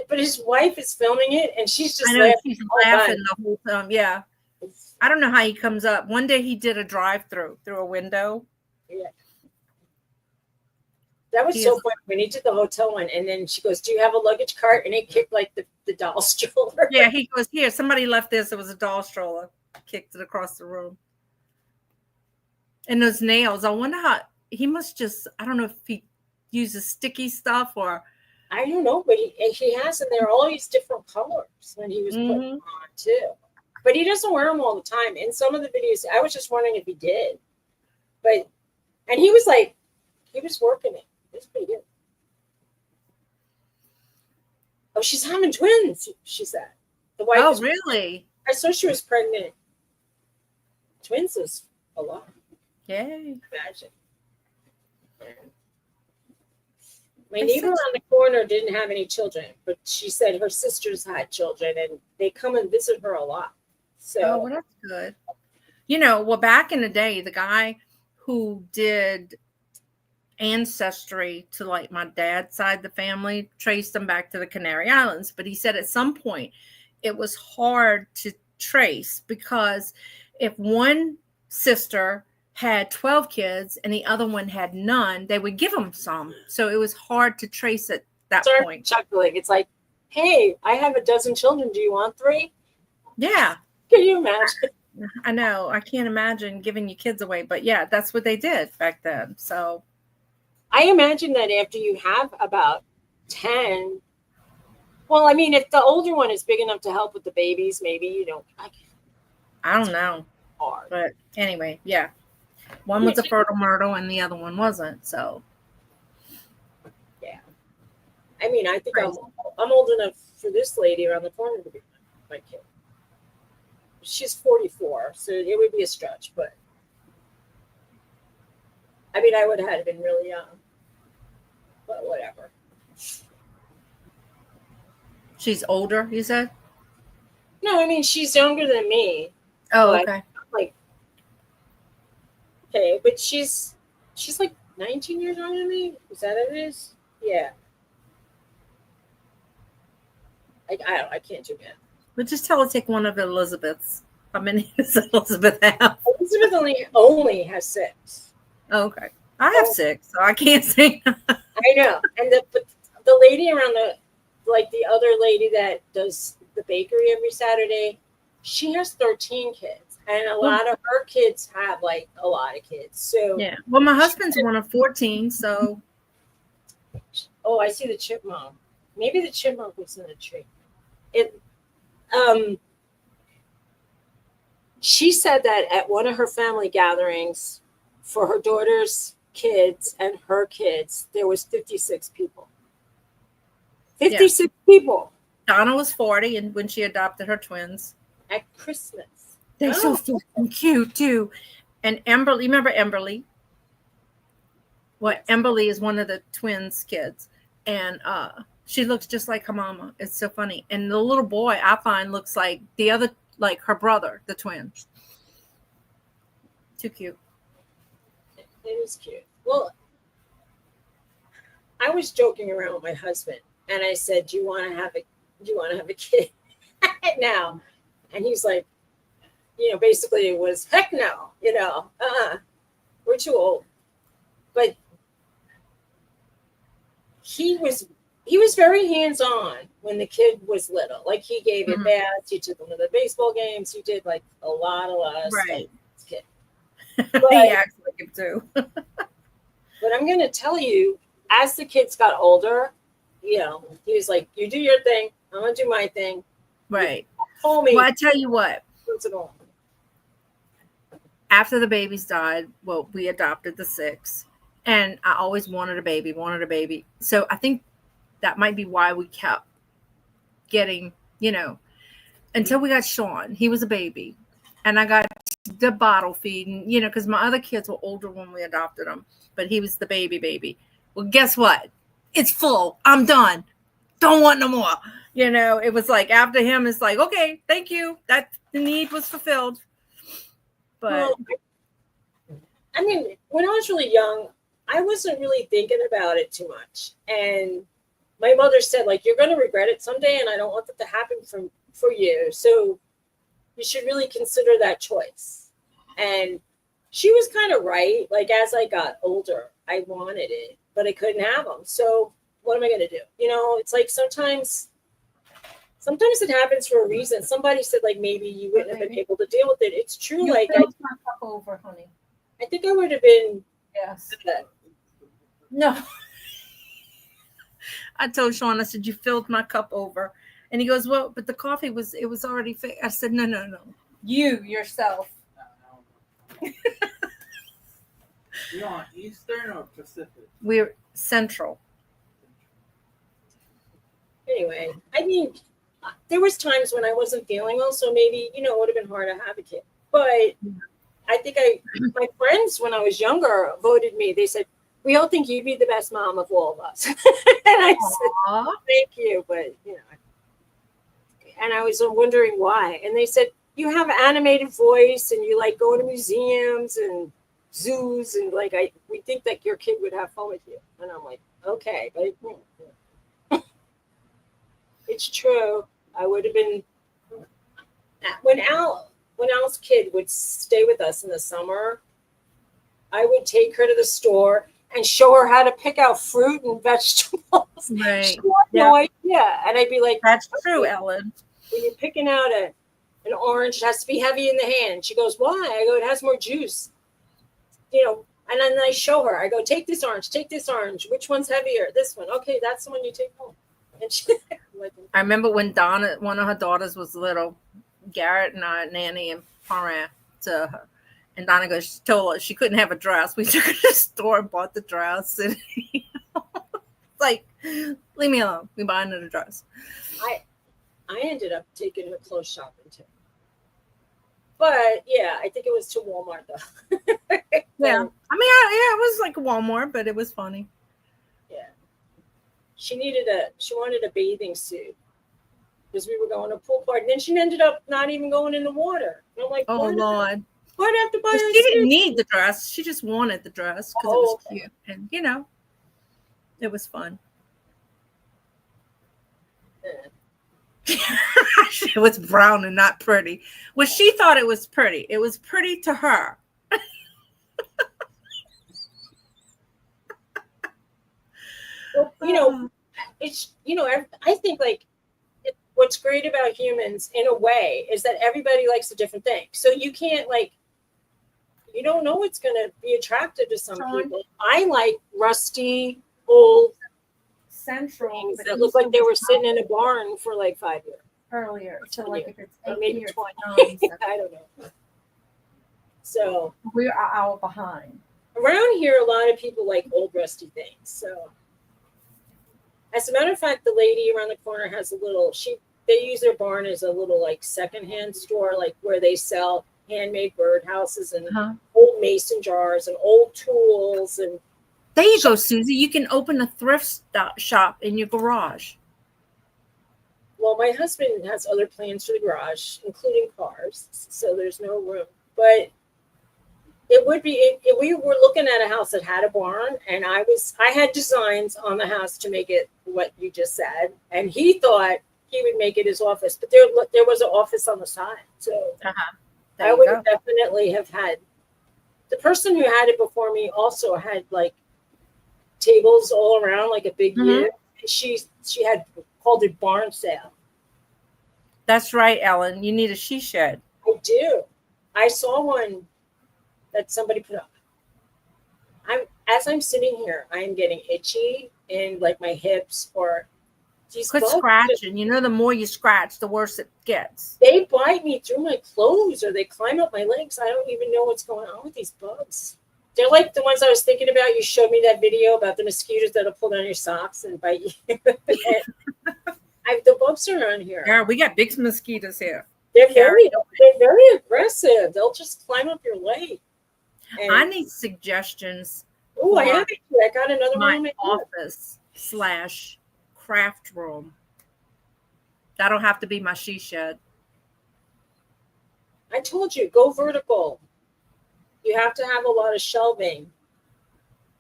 But his wife is filming it, and she's just she's laughing the whole time. Yeah. I don't know how he comes up. One day he did a drive-through a window. Yeah. That was so funny when he did the hotel one, and then she goes, "Do you have a luggage cart?" And he kicked like the doll stroller. Yeah, he goes, "Here, somebody left this. It was a doll stroller." Kicked it across the room. And those nails, I wonder how he must just, I don't know if he uses sticky stuff or. I don't know, but he has, and they're all these different colors when he was putting them on too. But he doesn't wear them all the time. In some of the videos, I was just wondering if he did. And he was working it. It's pretty good. Oh, she's having twins, she said. The wife. Oh, really? I saw she was pregnant. Twins is a lot. Yay. Imagine. Yeah. My neighbor on the corner didn't have any children, but she said her sisters had children, and they come and visit her a lot. So, well, that's good. Back in the day, the guy who did ancestry to like my dad's side of the family traced them back to the Canary Islands. But he said at some point it was hard to trace, because if one sister had 12 kids and the other one had none, they would give them some. So it was hard to trace at that point. Chuckling. It's like, hey, I have a dozen children. Do you want 3? Yeah. Can you imagine? I know. I can't imagine giving your kids away. But yeah, that's what they did back then. So I imagine that after you have about 10, well, I mean, if the older one is big enough to help with the babies, maybe you don't. I don't know. Hard. But anyway, yeah. One was a fertile myrtle and the other one wasn't. So, yeah. I mean, I think I'm old enough for this lady around the corner to be my kid. She's 44, so it would be a stretch, but I mean, I would have had been really young, but whatever. She's older, you said? No, I mean, she's younger than me. Oh, okay. Okay, but she's like 19 years older than me. Is that what it is? Yeah. I can't do math. But just tell her to take one of Elizabeth's. How many does Elizabeth have? Elizabeth only has 6. Oh, okay. I have 6, so I can't say. I know. And the lady around the other lady that does the bakery every Saturday, she has 13 kids. And a lot of her kids have like a lot of kids. So yeah. Well, my husband's one of 14, so. Oh, I see the chipmunk. Maybe the chipmunk was in the tree. She said that at one of her family gatherings for her daughter's kids and her kids, there was 56 people. 56 people. Donna was 40 and when she adopted her twins. At Christmas. They're so fucking cute too. And Emberly, remember Emberly? Well, Emberly is one of the twins' kids. And she looks just like her mama. It's so funny. And the little boy, I find, looks like the other, like her brother, the twins. Too cute. It is cute. Well, I was joking around with my husband, and I said, "Do you want to have a kid now?" And he's like, basically it was heck no, we're too old. but he was very hands-on when the kid was little. Like he gave it baths, he took him to the baseball games, he did like a lot of Right. stuff. Kid. He acts like him too. But I'm going to tell you, as the kids got older, he was like, you do your thing, I'm going to do my thing. Right. Told me. Well, I tell you what. What's it on? After the babies died, well, we adopted the 6. And I always wanted a baby. So I think that might be why we kept getting, until we got Sean. He was a baby. And I got the bottle feeding, because my other kids were older when we adopted them, but he was the baby. Well, guess what? It's full. I'm done. Don't want no more. It was like after him, it's like, okay, thank you. That the need was fulfilled. But I mean, when I was really young, I wasn't really thinking about it too much. And my mother said, like, you're going to regret it someday, and I don't want that to happen for you. So you should really consider that choice. And she was kind of right. Like, as I got older, I wanted it, but I couldn't have them. So what am I going to do? It's like sometimes it happens for a reason. Somebody said, like, maybe you wouldn't have been able to deal with it. It's true. You like, filled my cup over, honey. I think I would have been. Yes. No. I told Sean, I said, you filled my cup over. And he goes, well, but the coffee was already fixed. I said, no. You yourself. You on Eastern or Pacific? We're Central. Anyway, I mean, there was times when I wasn't feeling well, so maybe, it would have been hard to have a kid. But I think my friends, when I was younger, voted me. They said, we all think you'd be the best mom of all of us. And I said, thank you. But, and I was wondering why. And they said, you have an animated voice and you like going to museums and zoos. And like, we think that your kid would have fun with you. And I'm like, okay. But it's true. I would have been, when Al's kid would stay with us in the summer, I would take her to the store and show her how to pick out fruit and vegetables. Right. She had no idea. And I'd be like, that's true, Ellen. When you're picking out an orange, it has to be heavy in the hand. She goes, why? I go, it has more juice. And then I show her. I go, take this orange. Which one's heavier? This one. Okay, that's the one you take home. And I remember when Donna, one of her daughters, was little, Garrett and I, Nanny and Paran, to her. And Donna goes, she told her she couldn't have a dress. We took her to the store and bought the dress. And like, leave me alone. We buying her the dress. I ended up taking her clothes shopping too. But yeah, I think it was to Walmart though. Yeah. I mean, it was like Walmart, but it was funny. Yeah. She wanted a bathing suit because we were going to a pool party. And then she ended up not even going in the water. And I'm like, oh, Lord. Why'd I have to buy her? She didn't need the dress. She just wanted the dress because it was cute. And, it was fun. It was brown and not pretty. Well, she thought it was pretty. It was pretty to her. Well, it's, I think like what's great about humans in a way is that everybody likes a different thing. So you can't you don't know what's going to be attractive to some people. I like rusty, old Central things that look like they were sitting in a barn for like 5 years. Earlier. So like if it's 8 maybe years, 20. I don't know. So we're an hour behind. Around here, a lot of people like old rusty things. So as a matter of fact, the lady around the corner has a little, they use their barn as a little like secondhand store, like where they sell handmade birdhouses and old mason jars and old tools. And there you go, Suzy. You can open a thrift shop in your garage. Well, my husband has other plans for the garage, including cars, so there's no room. But it would be, if we were looking at a house that had a barn, and I had designs on the house to make it what you just said, and he thought he would make it his office, but there was an office on the side, so I would definitely have had. The person who had it before me also had like tables all around like a big Mhm. unit. And she had called it barn sale. That's right, Ellen. You need a she shed. I do. I saw one that somebody put up. As I'm sitting here, I am getting itchy in like my hips or these Quit bugs. scratching. You know, the more you scratch, the worse it gets. They bite me through my clothes or they climb up my legs. I don't even know what's going on with these bugs. They're like the ones I was thinking about. You showed me that video about the mosquitoes that'll pull down your socks and bite you. The bugs are on here. Yeah, we got big mosquitoes here. They're very aggressive. They'll just climb up your leg. I need suggestions. Oh, I have it here. I got another one in My my office / craft room. That'll have to be my she shed. I told you, go vertical. You have to have a lot of shelving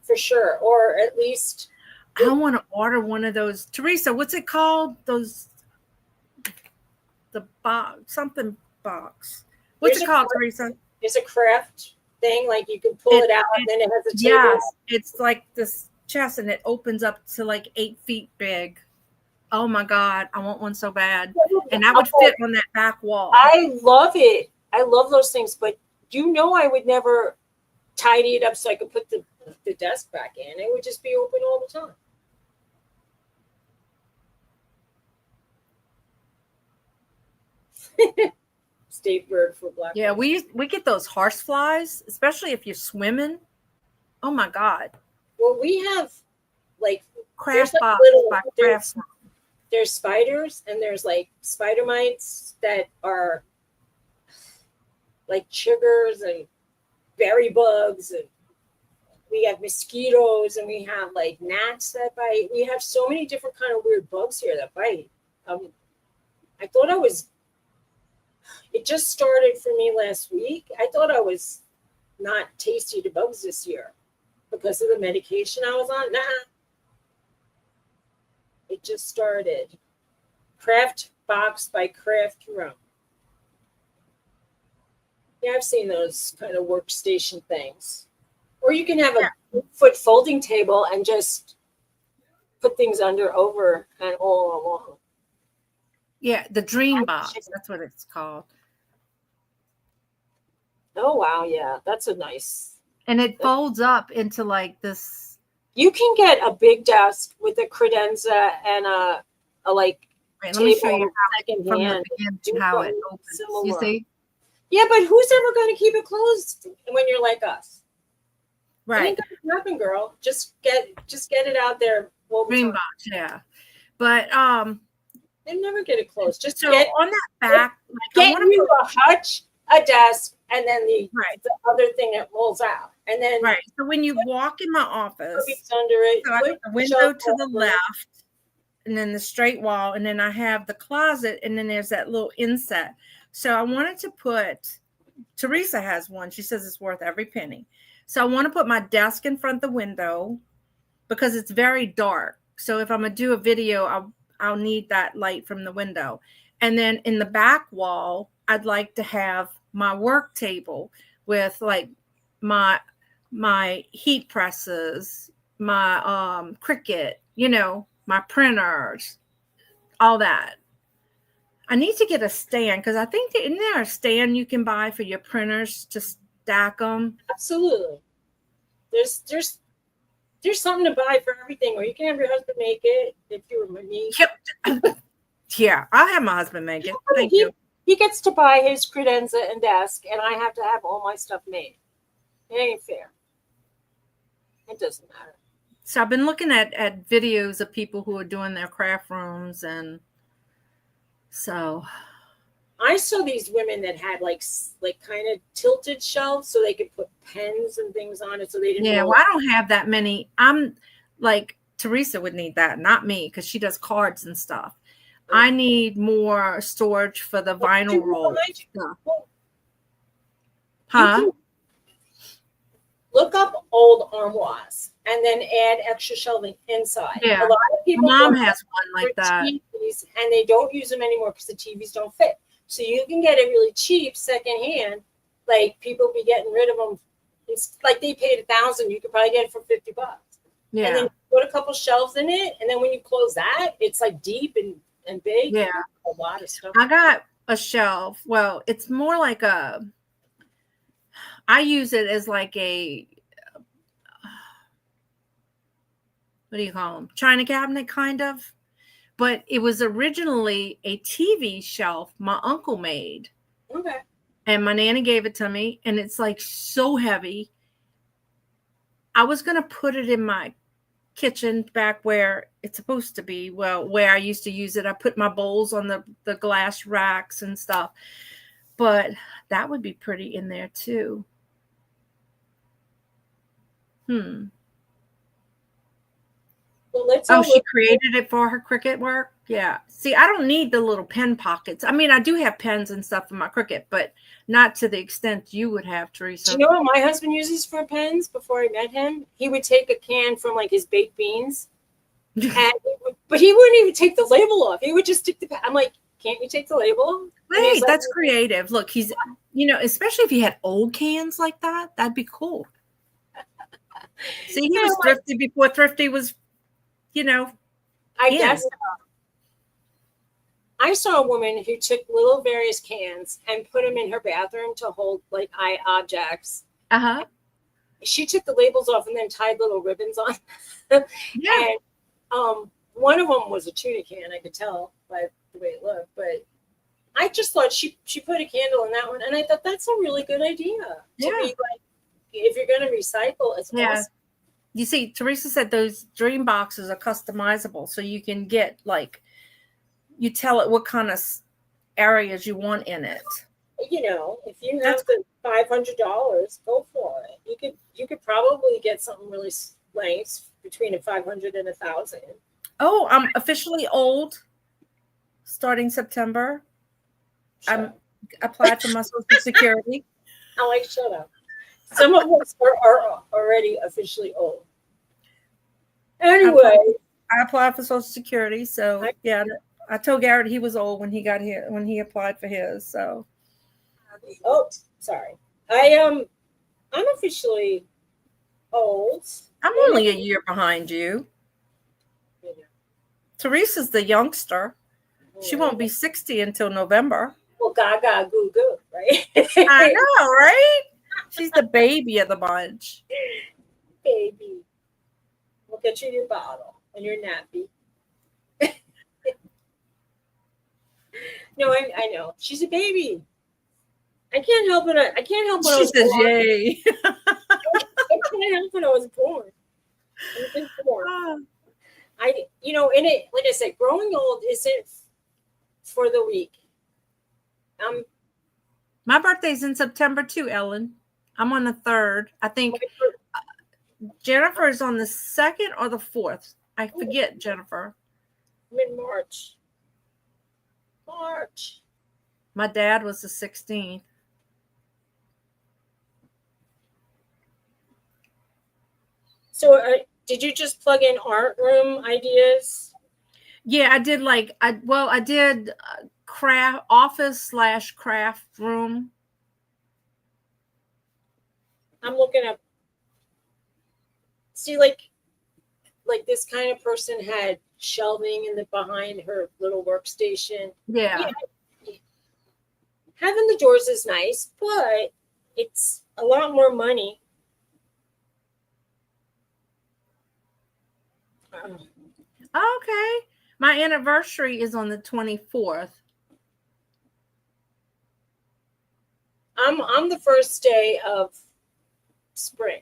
for sure, or at least. I want to order one of those. Teresa, what's it called? The box, something box. What's it called, Teresa? It's a craft thing, like you can pull it out and then it has a table. Yes, it's like this chest and it opens up to like 8 feet big. Oh my God, I want one so bad. And that would fit on that back wall. I love it. I love those things, but I would never tidy it up so I could put the desk back in. It would just be open all the time. State bird for black. Yeah, we get those horse flies, especially if you're swimming. Oh my God. Well, we have like craft like box by craft. There's spiders and there's like spider mites that are like sugars and berry bugs, and we have mosquitoes and we have like gnats that bite. We have so many different kind of weird bugs here that bite. I thought it just started for me last week. I thought I was not tasty to bugs this year because of the medication I was on. Nah. It just started. Craft box by Craft Room. Yeah, I've seen those kind of workstation things. Or you can have a foot folding table and just put things over and all along. Yeah, the dream box. That's what it's called. Oh, wow. Yeah, that's a nice. And it folds up into like this. You can get a big desk with a credenza and a like. Right, let me show you from the beginning how it opens. Similar. You see? Yeah, but who's ever going to keep it closed when you're like us? Right. It ain't gonna happen, girl. Just get it out there. Dream box, yeah. But they never get it closed. Just so on that back, like, get you a hutch, a desk, and then the other thing that rolls out. And then so when you walk in my office, under it, so I have the window to the left, and then the straight wall, and then I have the closet, and then there's that little inset. So I wanted to put, Teresa has one. She says it's worth every penny. So I want to put my desk in front of the window because it's very dark. So if I'm going to do a video, I'll need that light from the window. And then in the back wall, I'd like to have my work table with like my heat presses, my Cricut, my printers, all that. I need to get a stand because I think isn't there a stand you can buy for your printers to stack them? Absolutely. There's something to buy for everything, or you can have your husband make it if you were me. Yeah, I'll have my husband make it. Thank you. He gets to buy his credenza and desk, and I have to have all my stuff made. It ain't fair. It doesn't matter. So I've been looking at videos of people who are doing their craft rooms, and so I saw these women that had like kind of tilted shelves so they could put pens and things on it, so they didn't. Yeah, well, I don't have that many. I'm like Teresa would need that, not me, because she does cards and stuff. Okay. I need more storage for the vinyl roll stuff. Huh? Look up old armoires and then add extra shelving inside. Yeah, a lot of people. Mom has one like that, TVs, and they don't use them anymore because the TVs don't fit. So you can get it really cheap secondhand. Like people be getting rid of them. It's like they paid $1,000. You could probably get it for $50. Yeah. And then put a couple shelves in it. And then when you close that, it's like deep and big. Yeah. A lot of stuff. I got a shelf. Well, it's more like I use it as like a, what do you call them? China cabinet, kind of. But it was originally a TV shelf my uncle made. Okay. And my nanny gave it to me. And it's like so heavy. I was going to put it in my kitchen back where it's supposed to be. Well, where I used to use it. I put my bowls on the glass racks and stuff. But that would be pretty in there too. Well, she created it for her Cricut work. Yeah. See, I don't need the little pen pockets. I mean, I do have pens and stuff in my Cricut, but not to the extent you would have, Teresa. Do you know what my husband uses for pens? Before I met him, he would take a can from like his baked beans, but he wouldn't even take the label off. He would just stick the. I'm like, can't you take the label? Hey, that's creative. Look, he's, especially if he had old cans like that, that'd be cool. See, he was thrifty before thrifty was, I guess. I saw a woman who took little various cans and put them in her bathroom to hold like eye objects. Uh-huh. She took the labels off and then tied little ribbons on. Yeah. And one of them was a tuna can. I could tell by the way it looked, but I just thought she put a candle in that one, and I thought that's a really good idea. Yeah. To be like, if you're going to recycle, it's awesome. You see, Teresa said those dream boxes are customizable, so you can get like, you tell it what kind of areas you want in it. If you have the $500, go for it. You could probably get something really nice between a $500 and $1,000. Oh, I'm officially old. Starting September, I'm applied for my Social Security. I like shut up. Some of us are already officially old. Anyway, I applied for Social Security, so yeah. I told Garrett he was old when he got here, when he applied for his. So, oh, sorry. I'm officially old. I'm only a year behind you. Teresa's the youngster. She won't be 60 until November. Well, gaga goo goo, right? I know, right? She's the baby of the bunch. Baby. We'll get you your bottle and your nappy. No, I know. She's a baby. I can't help it. I can't help when I was says, born. Yay. I can't help when I was born. I was just born. In it, like I said, growing old isn't for the weak. My birthday's in September too, Ellen. I'm on the 3rd. I think Jennifer is on the 2nd or the 4th. I forget, Jennifer. Mid-March. My dad was the 16th. So did you just plug in art room ideas? Yeah, I did I did craft office/craft room. I'm looking up. See, like this kind of person had shelving in the behind her little workstation. Yeah. Having the doors is nice, but it's a lot more money. Okay. My anniversary is on the 24th. I'm the first day of spring.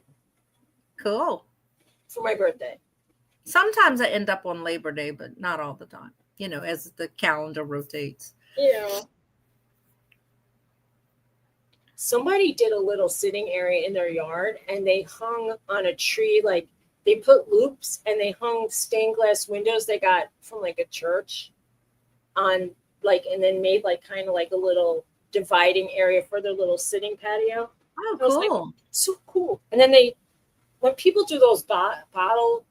Cool. For my birthday. Sometimes I end up on Labor Day, but not all the time, as the calendar rotates. Somebody did a little sitting area in their yard, and they hung on a tree, like they put loops and they hung stained glass windows they got from like a church on and then made kind of like a little dividing area for their little sitting patio. Oh, cool. So cool. And then when people do those bottle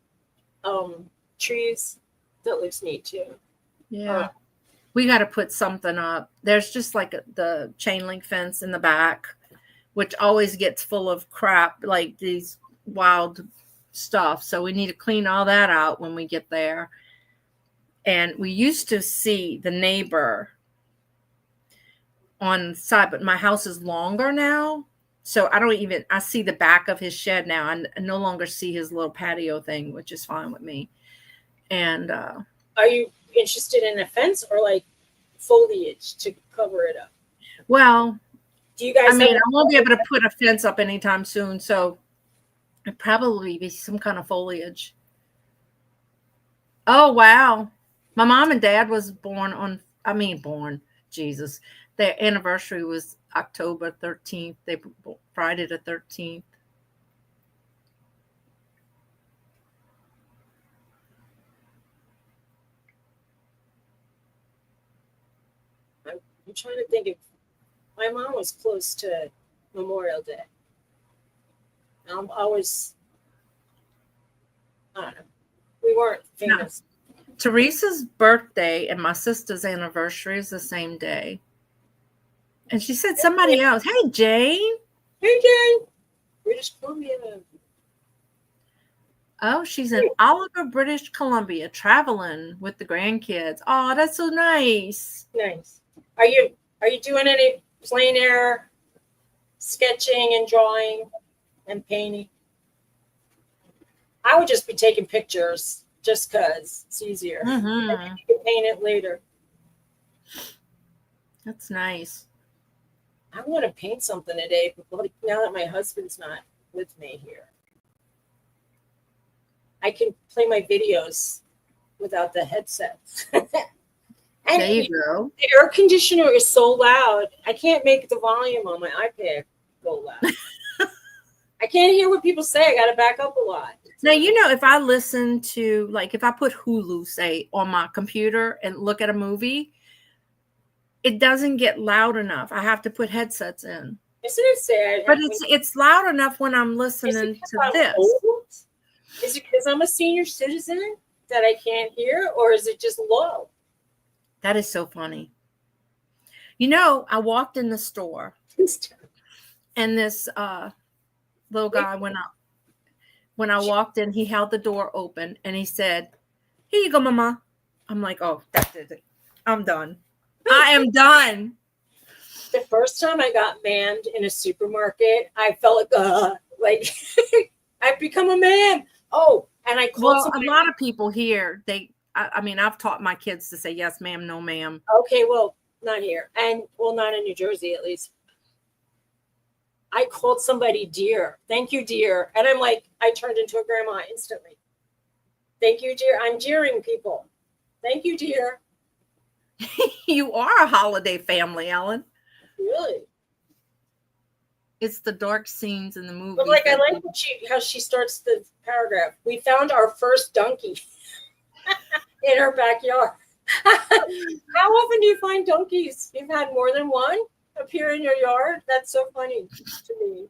trees, that looks neat too. Yeah. We got to put something up. There's just the chain link fence in the back, which always gets full of crap, like these wild stuff. So we need to clean all that out when we get there. And we used to see the neighbor on the side, but my house is longer now. So I see the back of his shed now. I no longer see his little patio thing, which is fine with me. And Are you interested in a fence or like foliage to cover it up? well, Do you guys? I won't be able to put a fence up anytime soon. So it'd probably be some kind of foliage. Oh, wow. My mom and dad was born, Jesus. Their anniversary was October 13th. They Friday the 13th. I'm trying to think if my mom was close to Memorial Day. I don't know. We weren't famous. No. Teresa's birthday and my sister's anniversary is the same day. And she said somebody else. Hey, Jane. Hey, Jane. British Columbia. Oh, she's in Oliver, British Columbia, traveling with the grandkids. Oh, that's so nice. Nice. Are you doing any plein air sketching and drawing and painting? I would just be taking pictures just because it's easier. Mm-hmm. You can paint it later. That's nice. I want to paint something today, but now that my husband's not with me here, I can play my videos without the headsets. And there you go. The air conditioner is so loud. I can't make the volume on my iPad go loud. I can't hear what people say. I got to back up a lot. Now, if I listen to, like, if I put Hulu, say, on my computer and look at a movie, it doesn't get loud enough. I have to put headsets in. Isn't it sad? But it's loud enough when I'm listening to this. Old? Is it because I'm a senior citizen that I can't hear, or is it just low? That is so funny. I walked in the store and this little guy went up. When I walked in, he held the door open and he said, "Here you go, Mama." I'm like, oh, that's it. I'm done. I am done. The first time I got manned in a supermarket, I felt like I've become a man. Oh, and I called somebody. A lot of people here, I've taught my kids to say yes, ma'am, no, ma'am. Okay, well, not here. And, not in New Jersey, at least. I called somebody dear. Thank you, dear. And I'm like, I turned into a grandma instantly. Thank you, dear. I'm jeering people. Thank you, dear. You are a holiday family, Ellen. Really? It's the dark scenes in the movie. But I like how she starts the paragraph. We found our first donkey in her backyard. How often do you find donkeys? You've had more than one appear in your yard? That's so funny to me.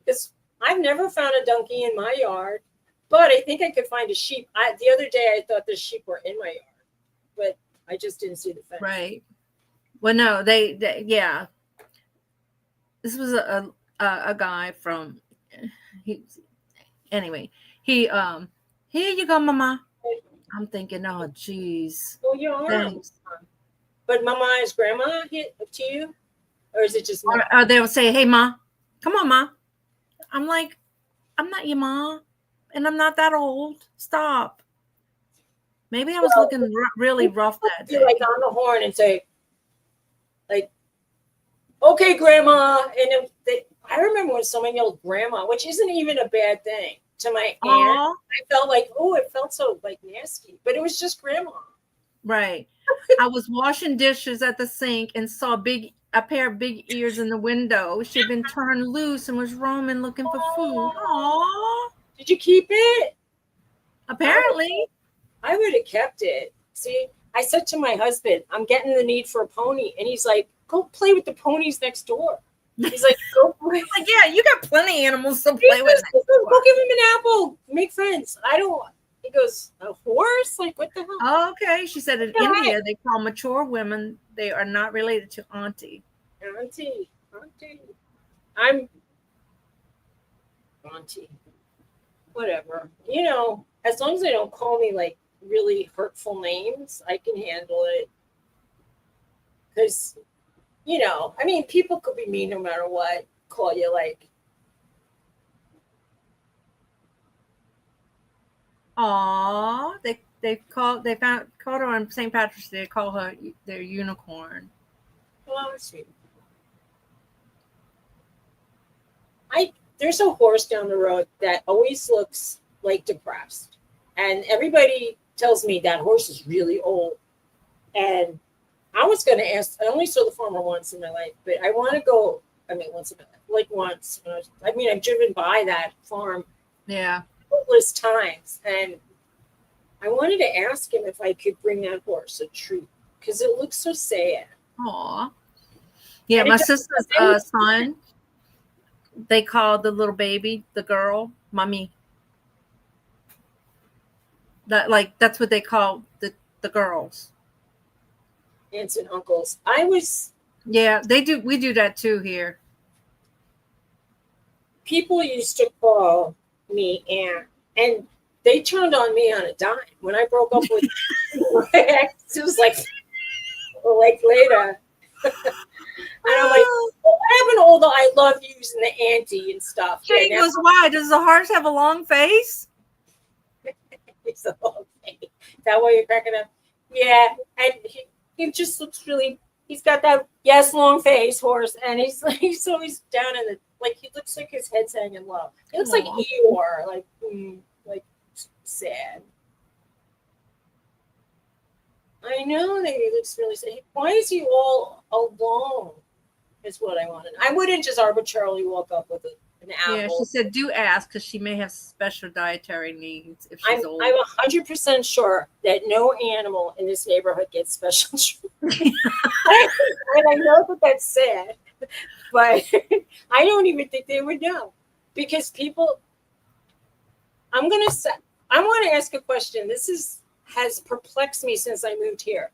Because I've never found a donkey in my yard, but I think I could find a sheep. The other day I thought the sheep were in my yard, but I just didn't see the fence. Right. Well, no, they yeah. This was a guy from here you go, Mama. I'm thinking, oh geez. Well, you are. But Mama is grandma to you? Or is it just Mama? Or they will say, "Hey, Ma, come on, Ma." I'm like, I'm not your Ma, and I'm not that old. Stop. Maybe I was looking really rough that day. Like on the horn and say, like, "Okay, Grandma." And I remember when someone yelled "Grandma," which isn't even a bad thing to my aunt. I felt like, it felt so like nasty, but it was just Grandma. Right. I was washing dishes at the sink and saw a pair of big ears in the window. She'd been turned loose and was roaming looking for food. Aww. Did you keep it? Apparently. I would have kept it. See, I said to my husband, I'm getting the need for a pony. And he's like, go play with the ponies next door. He's like, go play. Like, yeah, you got plenty of animals to play with. Go give him an apple. Make friends. He goes, a horse? Like, what the hell? Oh, okay. She said in India, they call mature women, they are not related to auntie. I'm auntie. whatever. You know, as long as they don't call me like really hurtful names, I can handle it. Because, you know, I mean, people could be mean no matter what. Call you like, Aw, they called her on St. Patrick's Day. They call her their unicorn. oh, sweet. There's a horse down the road that always looks like depressed, and everybody tells me that horse is really old. And I was going to ask. I only saw the farmer once in my life, but I want to go. I mean, once in my life, like once. I mean, I've driven by that farm Yeah. countless times, and I wanted to ask him if I could bring that horse a treat because it looks so sad. Aw. Yeah, And my it doesn't- sister's son, they called the little baby, the girl, Mommy. That's what they call the girls. Aunts and uncles. Yeah, they do. We do that too here. People used to call me aunt, and they turned on me on a dime. When I broke up with my ex, it was like later. And I'm like, well, I have an older, I love using the auntie and stuff. She goes, why? Does the horse have a long face? It's the whole thing. Is that why you're cracking up? Yeah, and he just looks really. He's got that long face horse, and he's always down in the he looks like his head's hanging low. He looks like Eeyore, like sad. I know that he looks really sad. Why is he all alone? Is what I wanted. I wouldn't just arbitrarily walk up with an apple. Yeah, she said, do ask because she may have special dietary needs if she's old. I'm 100% sure that no animal in this neighborhood gets special treatment. And I know that that's sad, but I don't even think they would know because people. I want to ask a question. This has perplexed me since I moved here.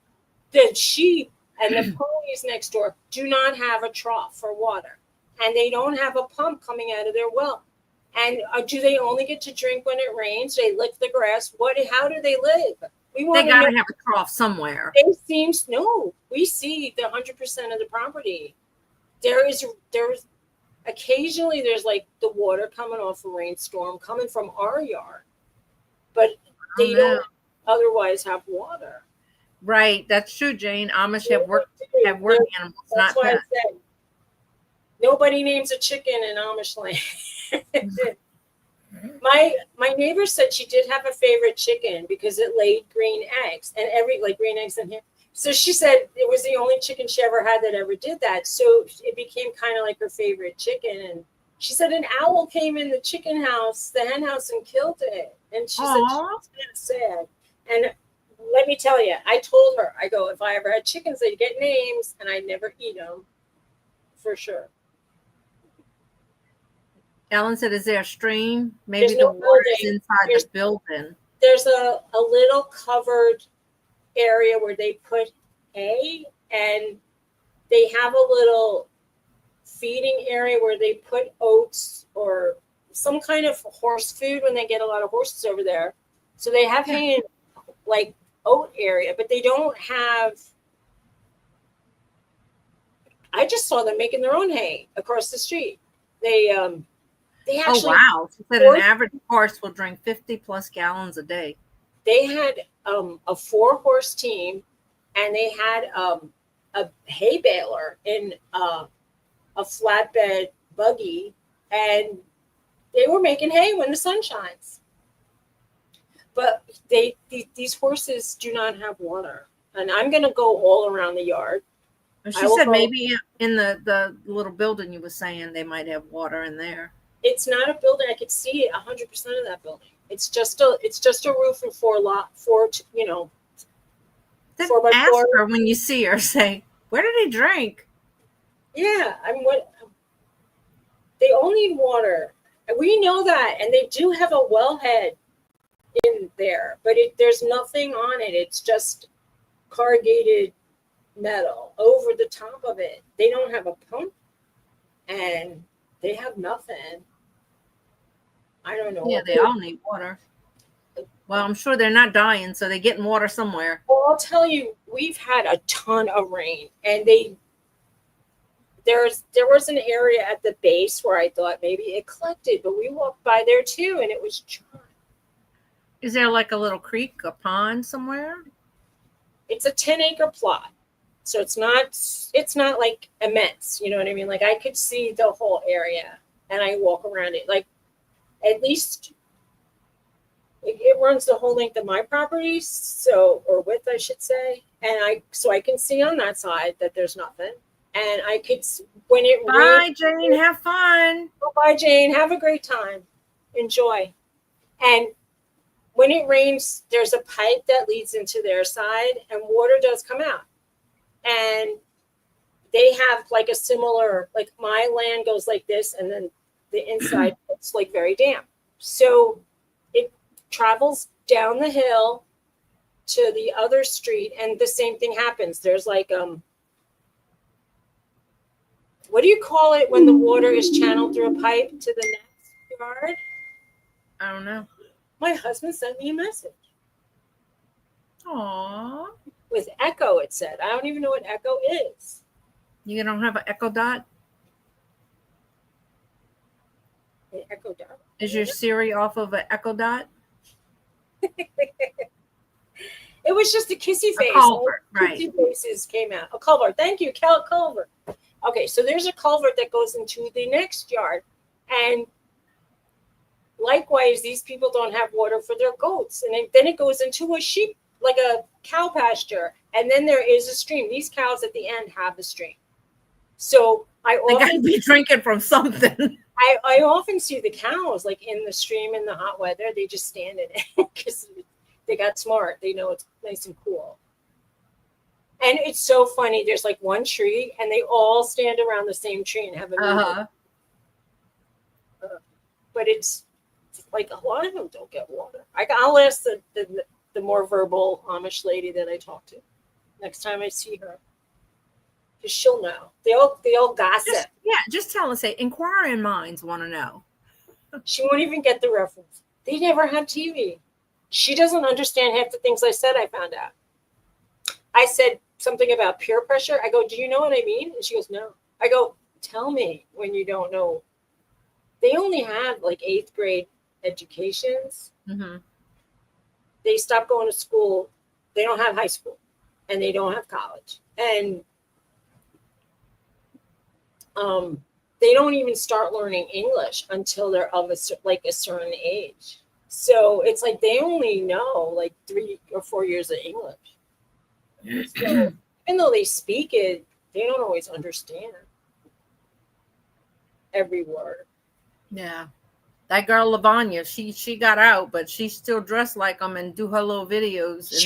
The sheep and the ponies next door do not have a trough for water, and they don't have a pump coming out of their well. And do they only get to drink when it rains? They lick the grass. How do they live? They gotta have a trough somewhere. We see the 100% of the property. There's occasionally there's like the water coming off a rainstorm coming from our yard, but they don't otherwise have water. Right, that's true, Jane. Amish have work animals, That's not why pets. I said nobody names a chicken in Amish land. My neighbor said she did have a favorite chicken because it laid green eggs, and green eggs in here. So she said it was the only chicken she ever had that ever did that. So it became kind of like her favorite chicken. And she said an owl came in the chicken house, the hen house, and killed it. And she said she was kind of sad. And let me tell you, I told her, I go, if I ever had chickens, they'd get names, and I'd never eat them, for sure. Ellen said, is there a stream? Maybe There's the no water is building. inside the building. There's a little covered area where they put hay, and they have a little feeding area where they put oats or some kind of horse food when they get a lot of horses over there. So they have hay in like oat area, but they don't have. I just saw them making their own hay across the street. They actually. Oh wow! She said an average horse will drink 50 plus gallons a day. They had a 4-horse team, and they had a hay baler in a flatbed buggy, and they were making hay when the sun shines. But these horses do not have water, and I'm going to go all around the yard. She said maybe in the little building you were saying they might have water in there. It's not a building. I could see 100% of that building. It's just a roof and 4 Then 4x4. ask her when you see her. Say, where do they drink? Yeah, they all need water. We know that, and they do have a wellhead in there, but there's nothing on it. It's just corrugated metal over the top of it. They don't have a pump, and they have nothing. I don't know. Yeah, they all need water. Well, I'm sure they're not dying, so they're getting water somewhere. Well, I'll tell you, we've had a ton of rain, and there was an area at the base where I thought maybe it collected, but we walked by there too, and it was dry. Is there like a little creek, a pond somewhere? It's a 10-acre plot, so it's not like immense. You know what I mean? Like I could see the whole area, and I walk around it. Like at least it runs the whole length of my property, so or width, I should say, and I can see on that side that there's nothing, and I could when it Bye, rains. Jane. Have fun. Bye, Jane. Have a great time. Enjoy. And when it rains, there's a pipe that leads into their side, and water does come out. And they have like a similar, like my land goes like this, and then the inside it's like very damp. So it travels down the hill to the other street, and the same thing happens. There's like what do you call it when the water is channeled through a pipe to the next yard? I don't know. My husband sent me a message Aww. with Echo. It said, I don't even know what Echo is. You don't have an Echo Dot? An Echo Dot. Is your Siri off of an Echo Dot? It was just a kissy face. A culvert, right. Kissy faces came out. A culvert. Thank you, culvert. Okay, so there's a culvert that goes into the next yard. And likewise, these people don't have water for their goats. And then it goes into a sheep, like a cow pasture. And then there is a stream. These cows at the end have a stream. So They got to be drinking from something. I often see the cows like in the stream in the hot weather. They just stand in it because they got smart. They know it's nice and cool. And it's so funny. There's like one tree, and they all stand around the same tree and have a meeting. But it's like a lot of them don't get water. I'll ask the more verbal Amish lady that I talk to next time I see her, because she'll know. They all gossip. Just tell us. Say, inquiring minds want to know. She won't even get the reference. They never had TV. She doesn't understand half the things I said. I found out. I said something about peer pressure. I go, do you know what I mean? And she goes, no. I go, tell me when you don't know. They only have like 8th grade educations. Mm-hmm. They stop going to school. They don't have high school, and they don't have college. And they don't even start learning English until they're of a certain age. So it's like they only know like 3 or 4 years of English. So even though they speak it, they don't always understand every word. Yeah. That girl Lavanya, she got out, but she still dressed like them and do her little videos. And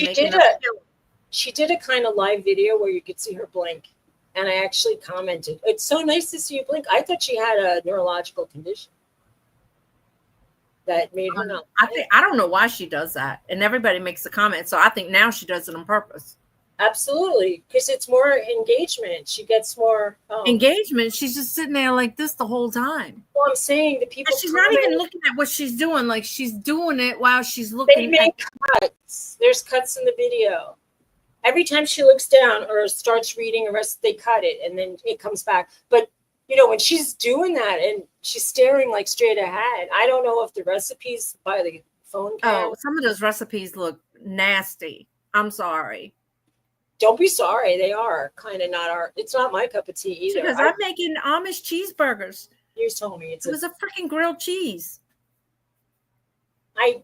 she did a kind of live video where you could see her blink. And I actually commented, it's so nice to see you blink. I thought she had a neurological condition that made her not. I don't know why she does that. And everybody makes a comment. So I think now she does it on purpose. Absolutely. Because it's more engagement. She gets more engagement. She's just sitting there like this the whole time. Well, I'm saying the people. She's not even looking at what she's doing. Like she's doing it while she's looking. They make cuts. There's cuts in the video. Every time she looks down or starts reading a rest, they cut it and then it comes back. But you know, when she's doing that and she's staring like straight ahead, I don't know if the recipes by the phone cam. Oh, some of those recipes look nasty. I'm sorry. Don't be sorry. They are kind of not our. It's not my cup of tea either. Because I'm making Amish cheeseburgers. You told me it was a freaking grilled cheese. My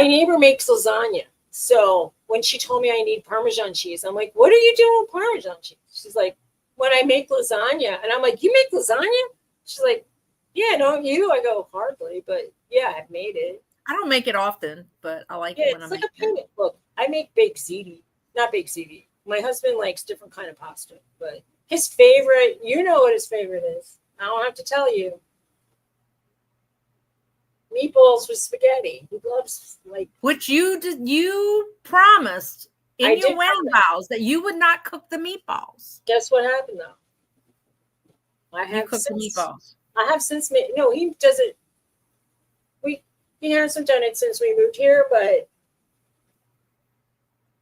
neighbor makes lasagna. So when she told me I need Parmesan cheese, I'm like, what are you doing with Parmesan cheese? She's like, when I make lasagna. And I'm like, you make lasagna? She's like, yeah, don't you? I go, hardly, but yeah, I've made it. I don't make it often, but I like it when I make it. It's like a penne. Look, I make baked ziti. Not baked ziti. My husband likes different kind of pasta, but his favorite, you know what his favorite is. I don't have to tell you. Meatballs with spaghetti. He loves which you promised in your wedding vows that you would not cook the meatballs. Guess what happened though? I have cooked the meatballs. I have since made, no, he does it. He hasn't done it since we moved here, but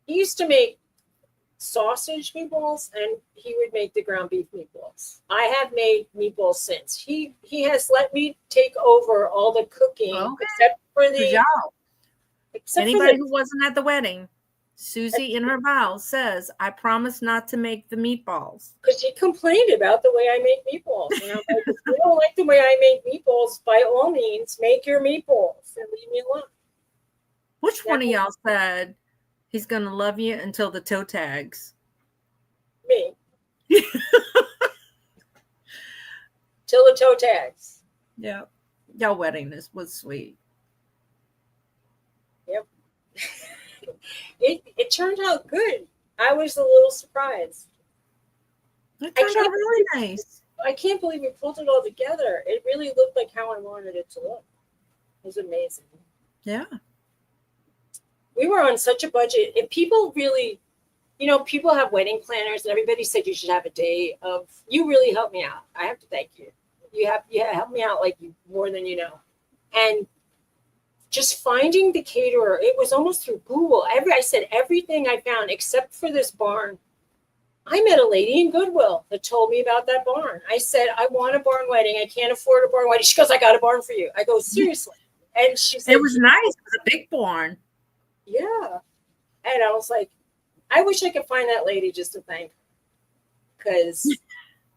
he used to make sausage meatballs and he would make the ground beef meatballs. I have made meatballs since. He has let me take over all the cooking Okay. except for Good the job. except Anybody for the who wasn't at the wedding, Suzy in her vows says, I promise not to make the meatballs. because he complained about the way I make meatballs. And I'm like, if you don't like the way I make meatballs, by all means, make your meatballs and leave me alone. Which one of y'all said he's going to love you until the toe tags? Me. Till the toe tags. Yeah. Y'all wedding was sweet. Yep. It turned out good. I was a little surprised. It turned out really nice. I can't believe we pulled it all together. It really looked like how I wanted it to look. It was amazing. Yeah. We were on such a budget. If people really, people have wedding planners and everybody said you should have a day of, you really helped me out. I have to thank you. You helped me out like more than you know. And just finding the caterer, it was almost through Google. I said everything I found except for this barn. I met a lady in Goodwill that told me about that barn. I said, I want a barn wedding. I can't afford a barn wedding. She goes, I got a barn for you. I go, seriously? And she said, it was nice. It was a big barn. Yeah. And I was like, I wish I could find that lady just to thank her. Because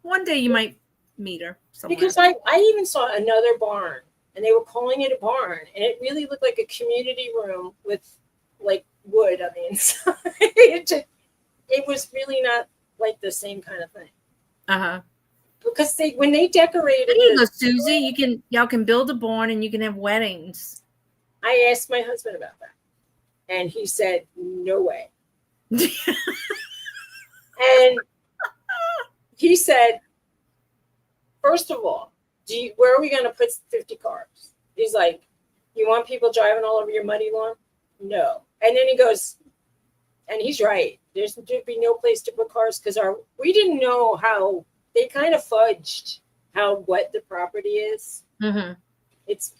one day you might meet her somewhere. Because I even saw another barn and they were calling it a barn. And it really looked like a community room with like wood on the inside. It was really not like the same kind of thing. Uh-huh. Because when they decorated, there you go, Suzy. Y'all can build a barn and you can have weddings. I asked my husband about that, and he said, "No way." And he said, first of all, where are we going to put 50 cars? He's like, you want people driving all over your muddy lawn? No. And then he goes, and he's right. There'd be no place to put cars because we didn't know how they kind of fudged how wet the property is. Mm-hmm. It's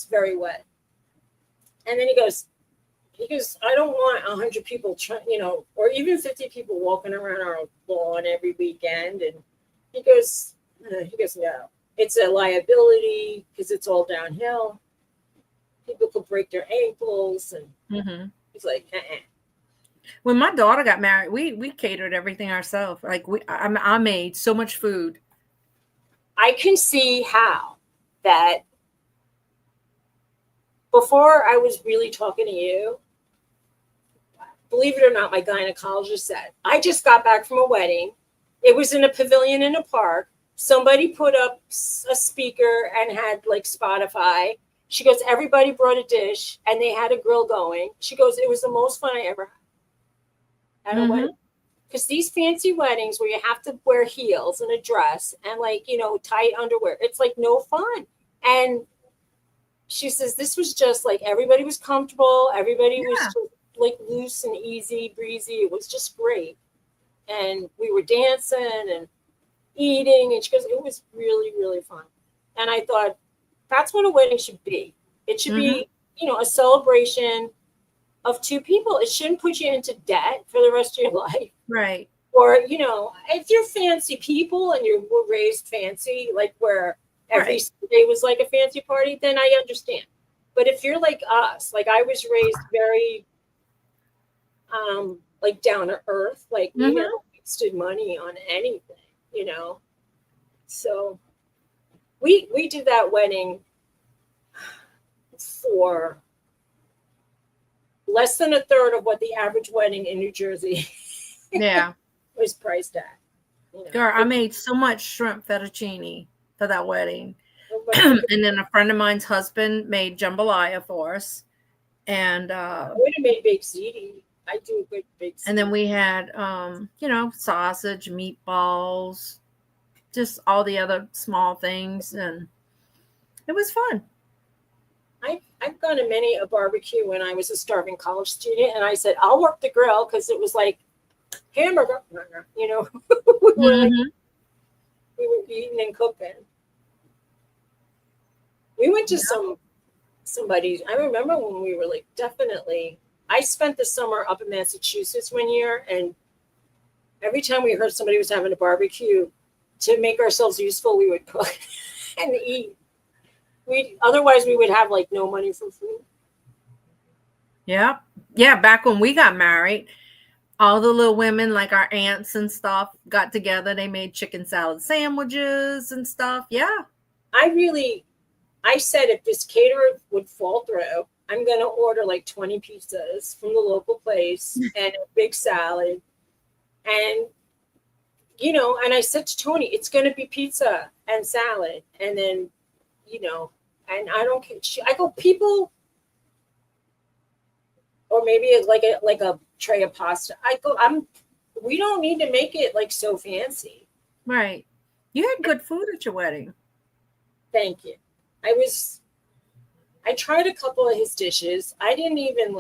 very wet. And then he goes, I don't want 100 people, or even 50 people walking around our lawn every weekend. And he goes, no, it's a liability because it's all downhill. People could break their ankles. And mm-hmm. He's like, When my daughter got married, we catered everything ourselves. Like I made so much food. I can see how that before I was really talking to you, believe it or not, my gynecologist said, I just got back from a wedding. It was in a pavilion in a park. Somebody put up a speaker and had like Spotify. She goes, everybody brought a dish and they had a grill going. She goes, it was the most fun I ever had at a wedding. Because these fancy weddings where you have to wear heels and a dress and like, tight underwear, it's like no fun. And she says, this was just like, everybody was comfortable. Everybody was just like loose and easy, breezy. It was just great. And we were dancing and eating. And she goes, it was really, really fun. And I thought, that's what a wedding should be. It should be, a celebration of two people. It shouldn't put you into debt for the rest of your life. Right. Or, if you're fancy people and you were raised fancy, like where every Sunday was like a fancy party, then I understand. But if you're like us, like I was raised very, like down to earth, like we never wasted money on anything, So we did that wedding for less than a third of what the average wedding in New Jersey was priced at. Girl, I made so much shrimp fettuccine for that wedding. And then a friend of mine's husband made jambalaya for us. And I would have made baked ziti. I do a good baked ziti. And then we had sausage, meatballs, just all the other small things, and it was fun. I've gone to many a barbecue when I was a starving college student, and I said, I'll work the grill because it was like hamburger, we were eating and cooking. We went to somebody's. I remember when we were like, definitely. I spent the summer up in Massachusetts one year, and every time we heard somebody was having a barbecue, to make ourselves useful, we would cook and eat. Otherwise we would have like no money for food. Yeah. Yeah. Back when we got married, all the little women, like our aunts and stuff, got together. They made chicken salad sandwiches and stuff. Yeah. I said if this caterer would fall through, I'm going to order like 20 pizzas from the local place and a big salad. And, and I said to Tony, it's going to be pizza and salad. And then, and I don't care. I go, people, or maybe it's like a tray of pasta. I go, we don't need to make it like so fancy. Right. You had good food at your wedding. Thank you. I tried a couple of his dishes. I didn't even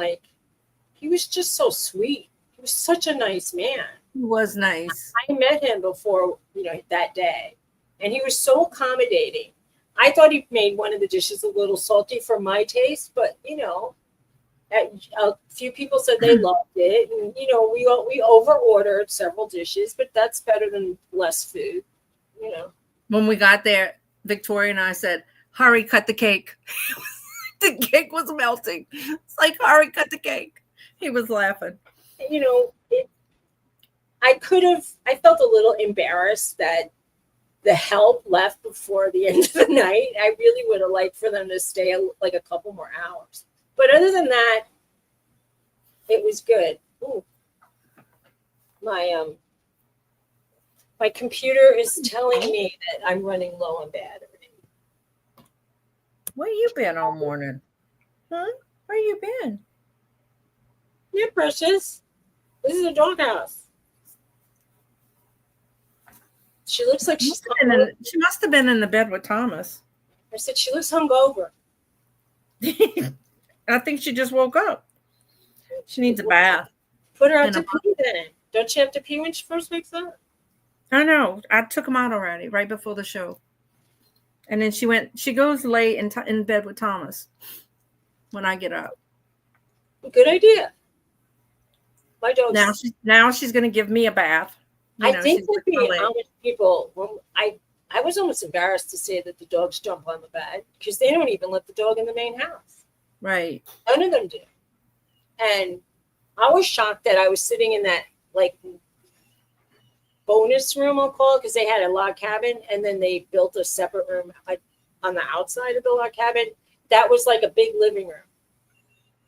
he was just so sweet. He was such a nice man. He was nice. I met him before, that day, and he was so accommodating. I thought he made one of the dishes a little salty for my taste, but, a few people said they loved it. And, we over-ordered several dishes, but that's better than less food, When we got there, Victoria and I said, hurry, cut the cake. The cake was melting. It's like, hurry, cut the cake. He was laughing. I felt a little embarrassed that the help left before the end of the night. I really would have liked for them to stay like a couple more hours. But other than that, it was good. Ooh. My computer is telling me that I'm running low on battery. Where you been all morning? Huh? Where you been? Yeah, precious. This is a doghouse. She looks like she must have been in the bed with Thomas. I said she looks hungover. I think she just woke up. She needs a bath. Put her out to pee then. Don't you have to pee when she first wakes up? I know. I took him out already, right before the show. And then she goes lay in bed with Thomas when I get up. Good idea. My dog. Now she's going to give me a bath. I think there'd be how many people. I was almost embarrassed to say that the dogs jump on the bed because they don't even let the dog in the main house. Right. None of them do. And I was shocked that I was sitting in that bonus room, I'll call it, because they had a log cabin and then they built a separate room on the outside of the log cabin. That was like a big living room.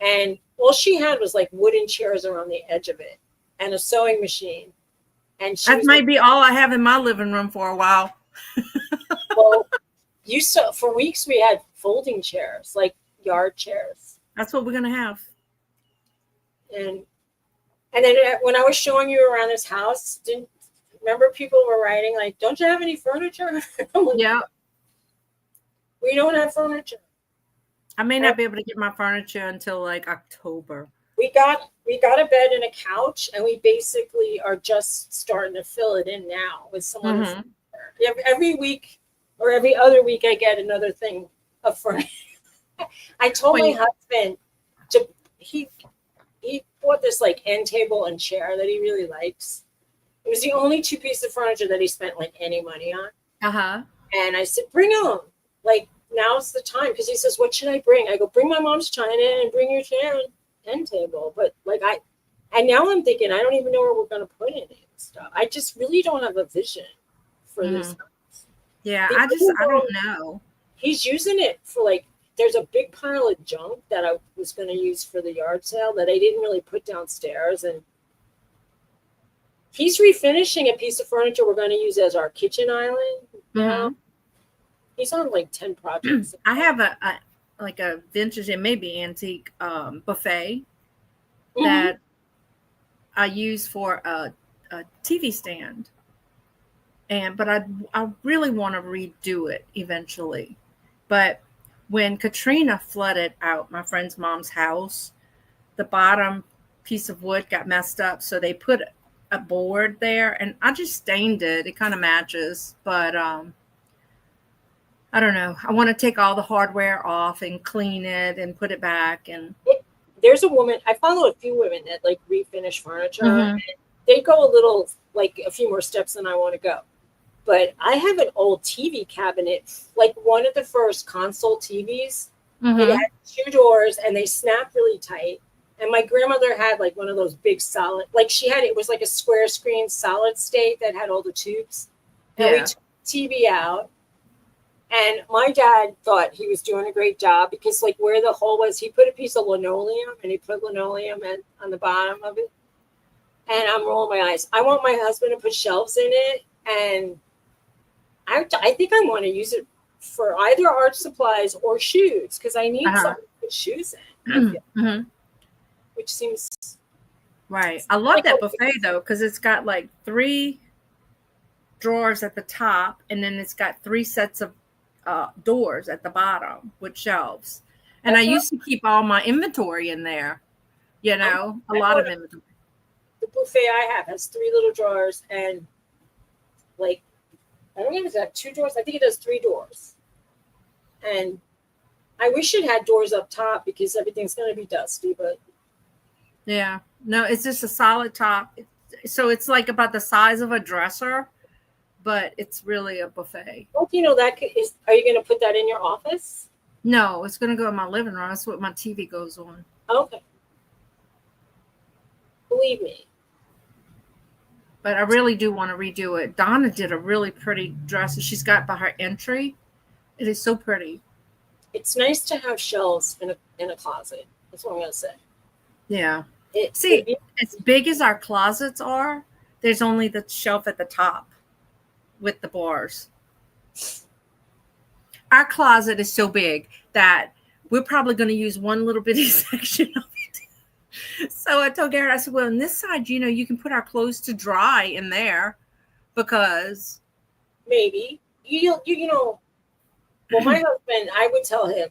And all she had was like wooden chairs around the edge of it and a sewing machine. And that might be all I have in my living room for a while. Well, for weeks we had folding chairs, like yard chairs. That's what we're gonna have. And then when I was showing you around this house, remember people were writing like, "Don't you have any furniture?" Yeah. We don't have furniture. I may not be able to get my furniture until like October. We got a bed and a couch, and we basically are just starting to fill it in now with someone. Mm-hmm. Every week or every other week, I get another thing of furniture. I told my husband he bought this like end table and chair that he really likes. It was the only two pieces of furniture that he spent like any money on. Uh-huh. And I said, bring them. Like, now's the time. Because he says, what should I bring? I go, bring my mom's china and bring your chair and end table. But and now I'm thinking, I don't even know where we're going to put any of this stuff. I just really don't have a vision for this house. Yeah, I don't know. He's using it for there's a big pile of junk that I was going to use for the yard sale that I didn't really put downstairs. And he's refinishing a piece of furniture we're going to use as our kitchen island. Mm-hmm. He's on 10 projects. I have a vintage, it may be antique buffet that I use for a TV stand. But I really want to redo it eventually. But when Katrina flooded out my friend's mom's house, the bottom piece of wood got messed up. So they put a board there and I just stained it. It kind of matches, but I don't know. I want to take all the hardware off and clean it and put it back. And There's a woman, I follow a few women that like refinish furniture. Mhm. And they go a little, like a few more steps than I want to go. But I have an old TV cabinet, like one of the first console TVs. It Mhm. had 2 doors and they snap really tight. And my grandmother had like one of those big solid, like it was like a square screen solid state that had all the tubes. And we Yeah. took the TV out. And my dad thought he was doing a great job because, like, where the hole was, he put a piece of linoleum and he put linoleum on the bottom of it. And I'm rolling my eyes. I want my husband to put shelves in it. And I think I want to use it for either art supplies or shoes because I need Uh-huh. something to put shoes in, I feel, Mhm. which seems Right. I love like that buffet though, because it's got like 3 drawers at the top, and then it's got 3 sets of doors at the bottom with shelves. And I used to keep all my inventory in there. You know, a lot of inventory. the buffet I have has 3 little drawers and like I don't even have 2 doors. I think it has 3 doors. And I wish it had doors up top because everything's going to be dusty, but Yeah. No, it's just a solid top. So it's like about the size of a dresser, but it's really a buffet. well, you know, are you going to put that in your office? No, it's going to go in my living room. That's what my TV goes on. Okay. Believe me. But I really do want to redo it. Donna did a really pretty dress that she's got by her entry. It is so pretty. It's nice to have shelves in a closet. That's what I'm going to say. Yeah. See, as big as our closets are, there's only the shelf at the top with the bars. Our closet is so big that we're probably going to use one little bitty section of it. So I told Garrett, I said, well, on this side, you know, you can put our clothes to dry in there because maybe you know, well, my husband, I would tell him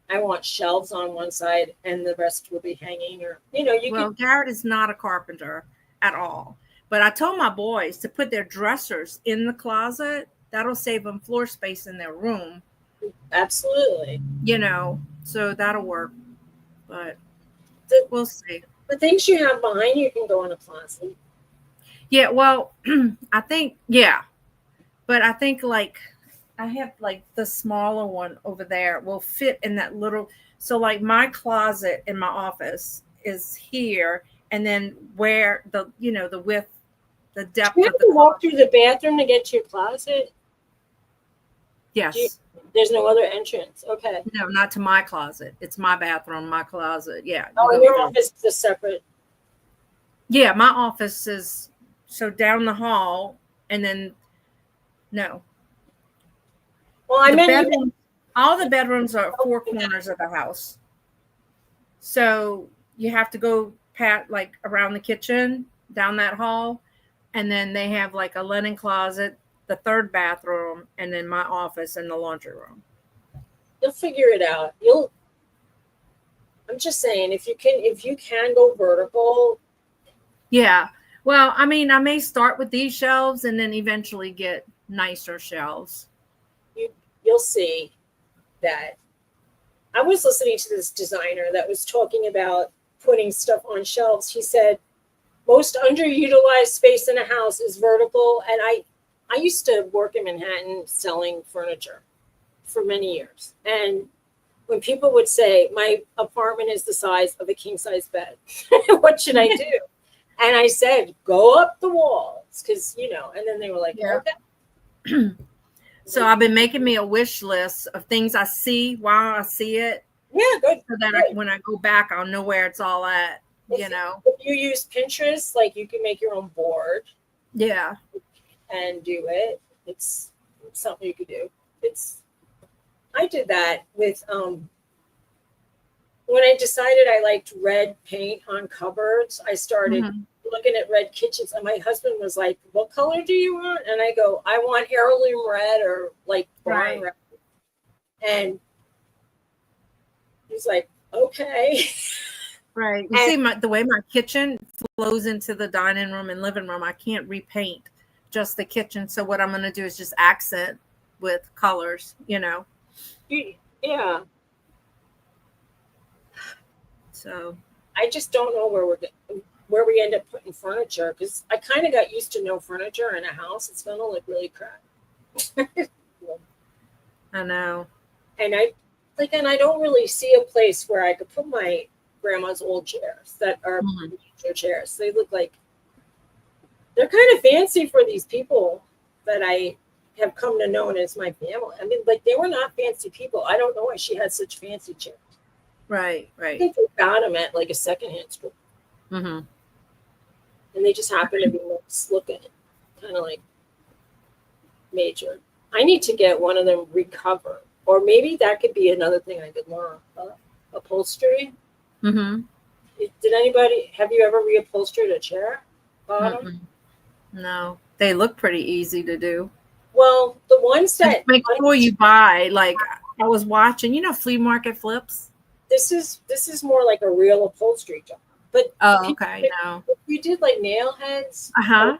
I want shelves on one side and the rest will be hanging, or you know, Garrett is not a carpenter at all. But I told my boys to put their dressers in the closet. That'll save them floor space in their room. Absolutely. You know, so that'll work. But we'll see. The things you have behind you can go in a closet. Yeah, well, I think, yeah. But I think like I have like the smaller one over there will fit in that little. So like my closet in my office is here, and then where the, you know, the width, the depth You of have the to walk closet. through the bathroom to get to your closet. Yes. There's no other entrance. Okay. No, not to my closet. It's my bathroom, my closet. Yeah. Oh, and your office is separate. Yeah, my office is so down the hall, and then no. Well, I meant all the bedrooms are 4 corners of the house. So you have to go like around the kitchen, down that hall, and then they have like a linen closet, the 3rd bathroom, and then my office and the laundry room. You'll figure it out. I'm just saying, if you can go vertical. Yeah. Well, I mean, I may start with these shelves and then eventually get nicer shelves. You'll see that. I was listening to this designer that was talking about putting stuff on shelves. He said most underutilized space in a house is vertical. And I used to work in Manhattan selling furniture for many years. And when people would say, my apartment is the size of a king size bed, what should I do? And I said, go up the walls, because, you know, and then they were like, yeah. Okay. So I've been making me a wish list of things I see while I see it. Yeah, good. So that when I go back, I'll know where it's all at, you know. If you use Pinterest, like you can make your own board. Yeah. And do it. It's something you could do. I did that with when I decided I liked red paint on cupboards, I started looking at red kitchens, and my husband was like, what color do you want? And I go, I want heirloom red or like barn red. And he's like, okay. Right. You see the way my kitchen flows into the dining room and living room, I can't repaint just the kitchen. So what I'm going to do is just accent with colors, Yeah. So I just don't know where we end up putting furniture, because I kind of got used to no furniture in a house. It's gonna look really crap. I know. And I don't really see a place where I could put my grandma's old chairs that are nature chairs. They look like they're kind of fancy for these people that I have come to know as my family. I mean, like, they were not fancy people. I don't know why she had such fancy chairs. Right. I think they found them at like a secondhand store, Mm-hmm. and they just happen to be nice looking, kind of like major. I need to get one of them recovered, or maybe that could be another thing I could learn. Upholstery. Mm-hmm. Have you ever reupholstered a chair bottom? Mm-mm. No, they look pretty easy to do. Well, the ones Just that make sure you buy, like, I was watching, flea market flips. this is more like a real upholstery job. But Oh, okay, no. if you did like nail heads, Uh-huh.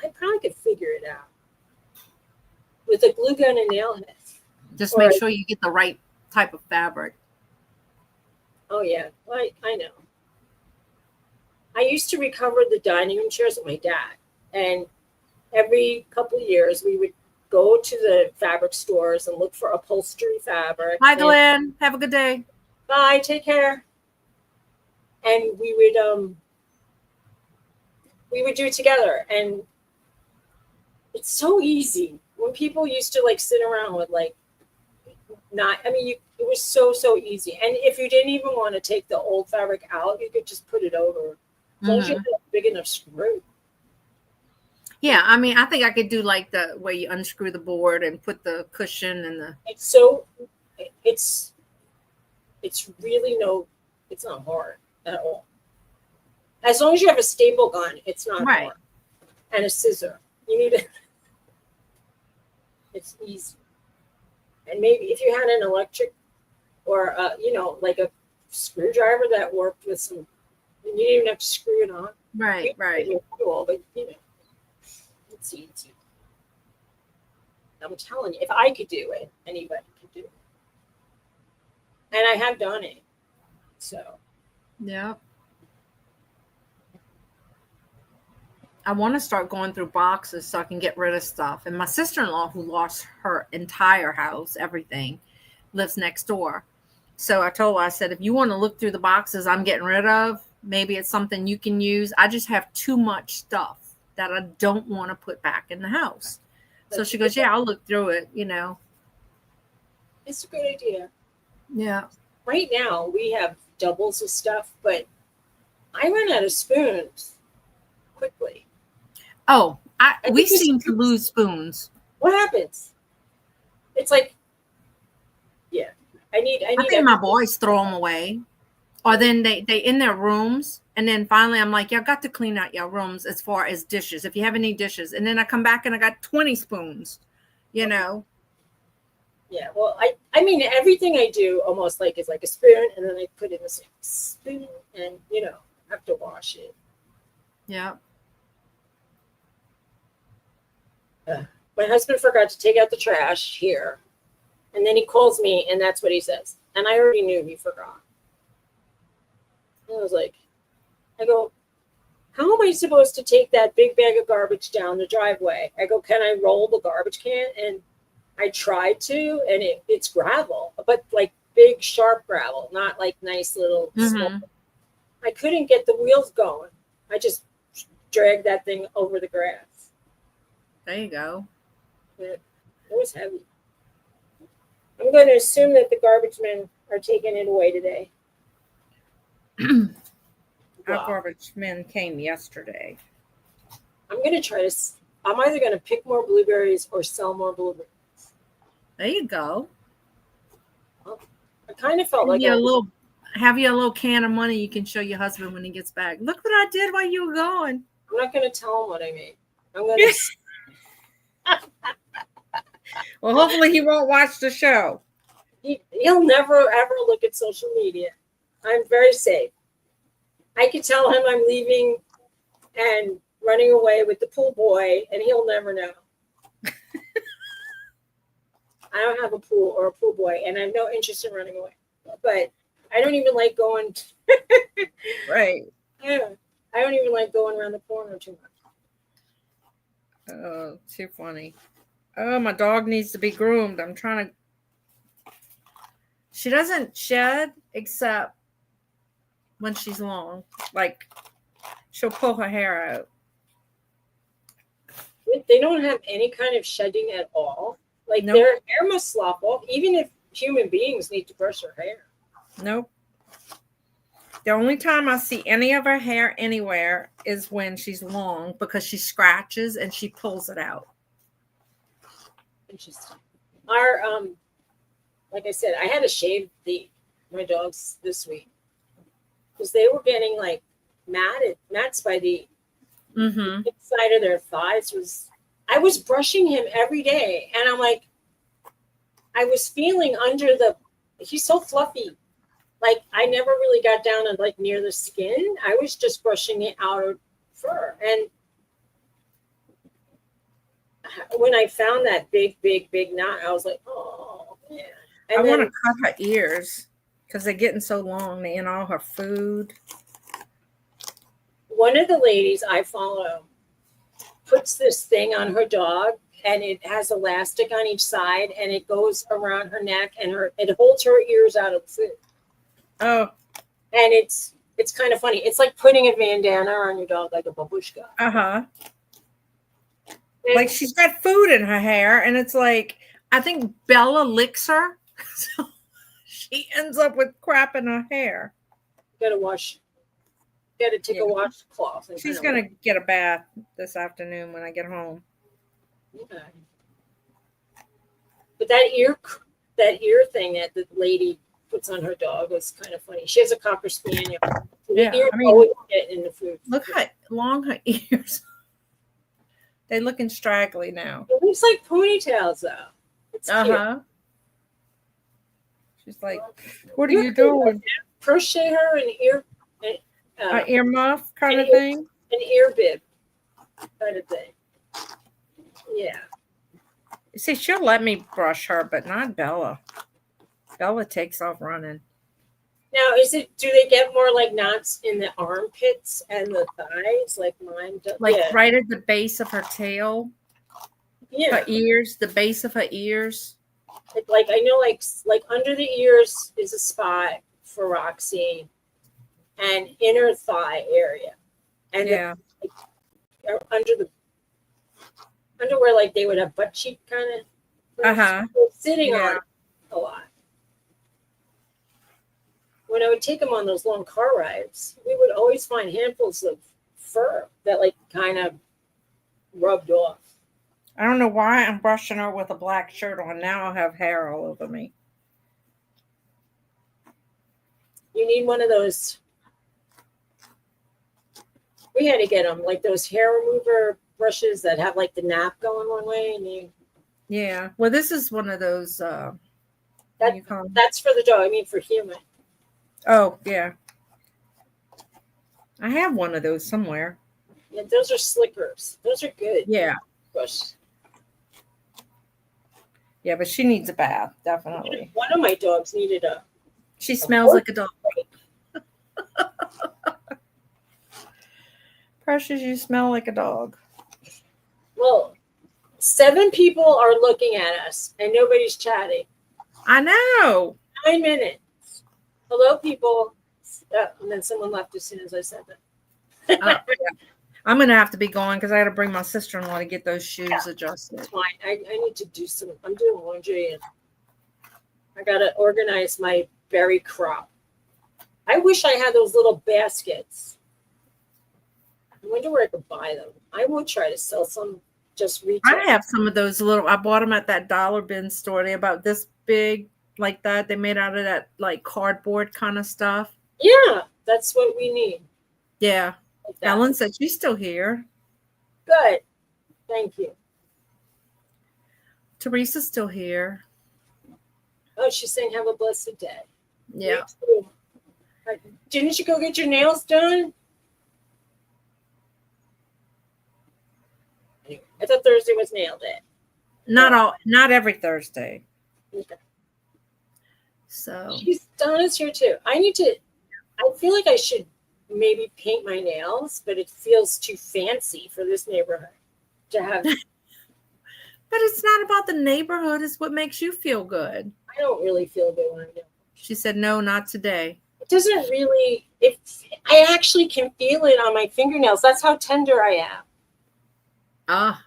I probably could figure it out with a glue gun and nail heads. Just make sure you get the right type of fabric. Oh yeah, I know. I used to recover the dining room chairs with my dad, and every couple of years we would go to the fabric stores and look for upholstery fabric. Hi, Glenn. Have a good day. Bye. Take care. And we would do it together, and it's so easy. When people used to like sit around with like it was so easy. And if you didn't even want to take the old fabric out, you could just put it over. As long as you had a big enough screw. Yeah, I think I could do like the way you unscrew the board and put the cushion and the. It's it's not hard at all. As long as you have a staple gun, it's not hard. And a scissor. You need it. It's easy. And maybe if you had an electric or like a screwdriver that worked with some, you didn't even have to screw it on. Right. Cool, but it's easy. I'm telling you, if I could do it, anybody could do it. And I have done it. So. Yeah. I want to start going through boxes so I can get rid of stuff. And my sister-in-law, who lost her entire house, everything, lives next door. So I told her, I said, if you want to look through the boxes I'm getting rid of, maybe it's something you can use. I just have too much stuff that I don't want to put back in the house. So she goes, yeah, I'll look through it, It's a good idea. Yeah. Right now we have doubles of stuff, but I run out of spoons quickly. Oh, we seem to lose spoons. What happens? It's like, yeah, I think my boys throw them away, or then they in their rooms, and then finally I'm like, y'all got to clean out your rooms as far as dishes, if you have any dishes, and then I come back and I got 20 spoons, Yeah, well, I mean everything I do almost like is like a spoon, and then I put in the same spoon, and have to wash it. Yeah. My husband forgot to take out the trash here, and then he calls me, and that's what he says. And I already knew he forgot. And I was like, I go, how am I supposed to take that big bag of garbage down the driveway? I go, can I roll the garbage can? And I tried to, and it's gravel, but like big, sharp gravel, not like nice little small. I couldn't get the wheels going. I just dragged that thing over the grass. There you go. It was heavy. I'm going to assume that the garbage men are taking it away today. Our garbage men came yesterday. I'm either going to pick more blueberries or sell more blueberries. There you go. Well, I kind of felt have you a little can of money you can show your husband when he gets back. Look what I did while you were gone. I'm not going to tell him what I made. I'm going to. Well, hopefully he won't watch the show. He'll never, ever look at social media. I'm very safe. I could tell him I'm leaving and running away with the pool boy, and he'll never know. I don't have a pool or a pool boy, and I have no interest in running away. But I don't even like going. Right. Yeah, I don't even like going around the corner too much. Oh, too funny. Oh, my dog needs to be groomed. I'm trying to. She doesn't shed except when she's long. Like, she'll pull her hair out. They don't have any kind of shedding at all. Like Nope. their hair must slop off, even if human beings need to brush their hair. Nope. The only time I see any of her hair anywhere is when she's long because she scratches and she pulls it out. Interesting. Our like I said, I had to shave my dogs this week because they were getting like mats by the inside of their thighs. I was brushing him every day, and I'm like, I was feeling under he's so fluffy. Like I never really got down and like near the skin. I was just brushing the outer fur. And when I found that big knot, I was like, oh man. And I want to cut her ears because they're getting so long. They in all her food. One of the ladies I follow puts this thing on her dog, and it has elastic on each side, and it goes around her neck, and it holds her ears out of the food. Oh. And it's kind of funny. It's like putting a bandana on your dog, like a babushka. Uh-huh. Like she's got food in her hair, and it's like, I think Bella licks her, so she ends up with crap in her hair. Gotta take a washcloth. She's gonna get a bath this afternoon when I get home. Okay. But that ear thing that the lady puts on her dog was kind of funny. She has a Cocker Spaniel. Yeah, I mean, always get in the food. Look how long her ears. They looking straggly now. It looks like ponytails though. It's cute. She's like, "What are you doing?" Crochet her an ear. An ear muff kind of thing? An ear bib kind of thing. Yeah. See, she'll let me brush her, but not Bella. Bella takes off running. Now, do they get more like knots in the armpits and the thighs like mine does? Like right at the base of her tail? Yeah. Her ears, the base of her ears. Like I know like under the ears is a spot for Roxy. And inner thigh area, and under where like they would have butt cheek kind of sitting on a lot. When I would take them on those long car rides, we would always find handfuls of fur that like kind of rubbed off. I don't know why I'm brushing her with a black shirt on. Now I'll have hair all over me. You need one of those. We had to get them like those hair remover brushes that have like the nap going one way, and yeah. Well, this is one of those. That's for the dog. I mean, for human. Oh yeah. I have one of those somewhere. Yeah, those are slickers. Those are good. Yeah. Brush. Yeah, but she needs a bath, definitely. One of my dogs needed a. She smells like a dog. Precious, you smell like a dog. Well, 7 people are looking at us and nobody's chatting. I know. 9 minutes. Hello, people. And then someone left as soon as I said that. Yeah. I'm going to have to be going because I got to bring my sister-in-law to get those shoes adjusted. That's fine. I need to do I'm doing laundry and I got to organize my berry crop. I wish I had those little baskets. I wonder where I could buy them. I will try to sell some just retail. I have some of those I bought them at that dollar bin store. They're about this big, like that. They made out of that like cardboard kind of stuff. Yeah, that's what we need. Yeah. Like Ellen said she's still here. Good. Thank you. Teresa's still here. Oh, she's saying have a blessed day. Yeah. Didn't you go get your nails done? I thought Thursday was nail day. Not every Thursday. Okay. So Donna's here too. I feel like I should maybe paint my nails, but it feels too fancy for this neighborhood to have. but it's not about the neighborhood, it's what makes you feel good. I don't really feel good when I do. She said, no, not today. It doesn't really, I actually can feel it on my fingernails. That's how tender I am. Ah,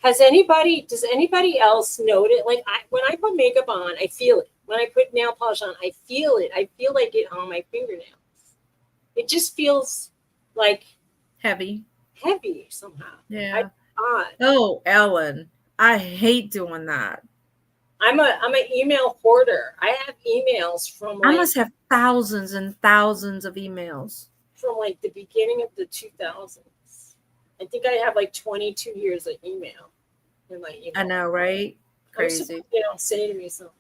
Does anybody else notice? Like when I put makeup on, I feel it. When I put nail polish on, I feel it. I feel like it on my fingernails. It just feels like heavy somehow. Yeah. Odd. Oh, Ellen, I hate doing that. I'm an email hoarder. I have emails from I must have thousands and thousands of emails. from like the beginning of the 2000s. I think I have like 22 years of email in my email. I know, right? Crazy. They don't say to me something.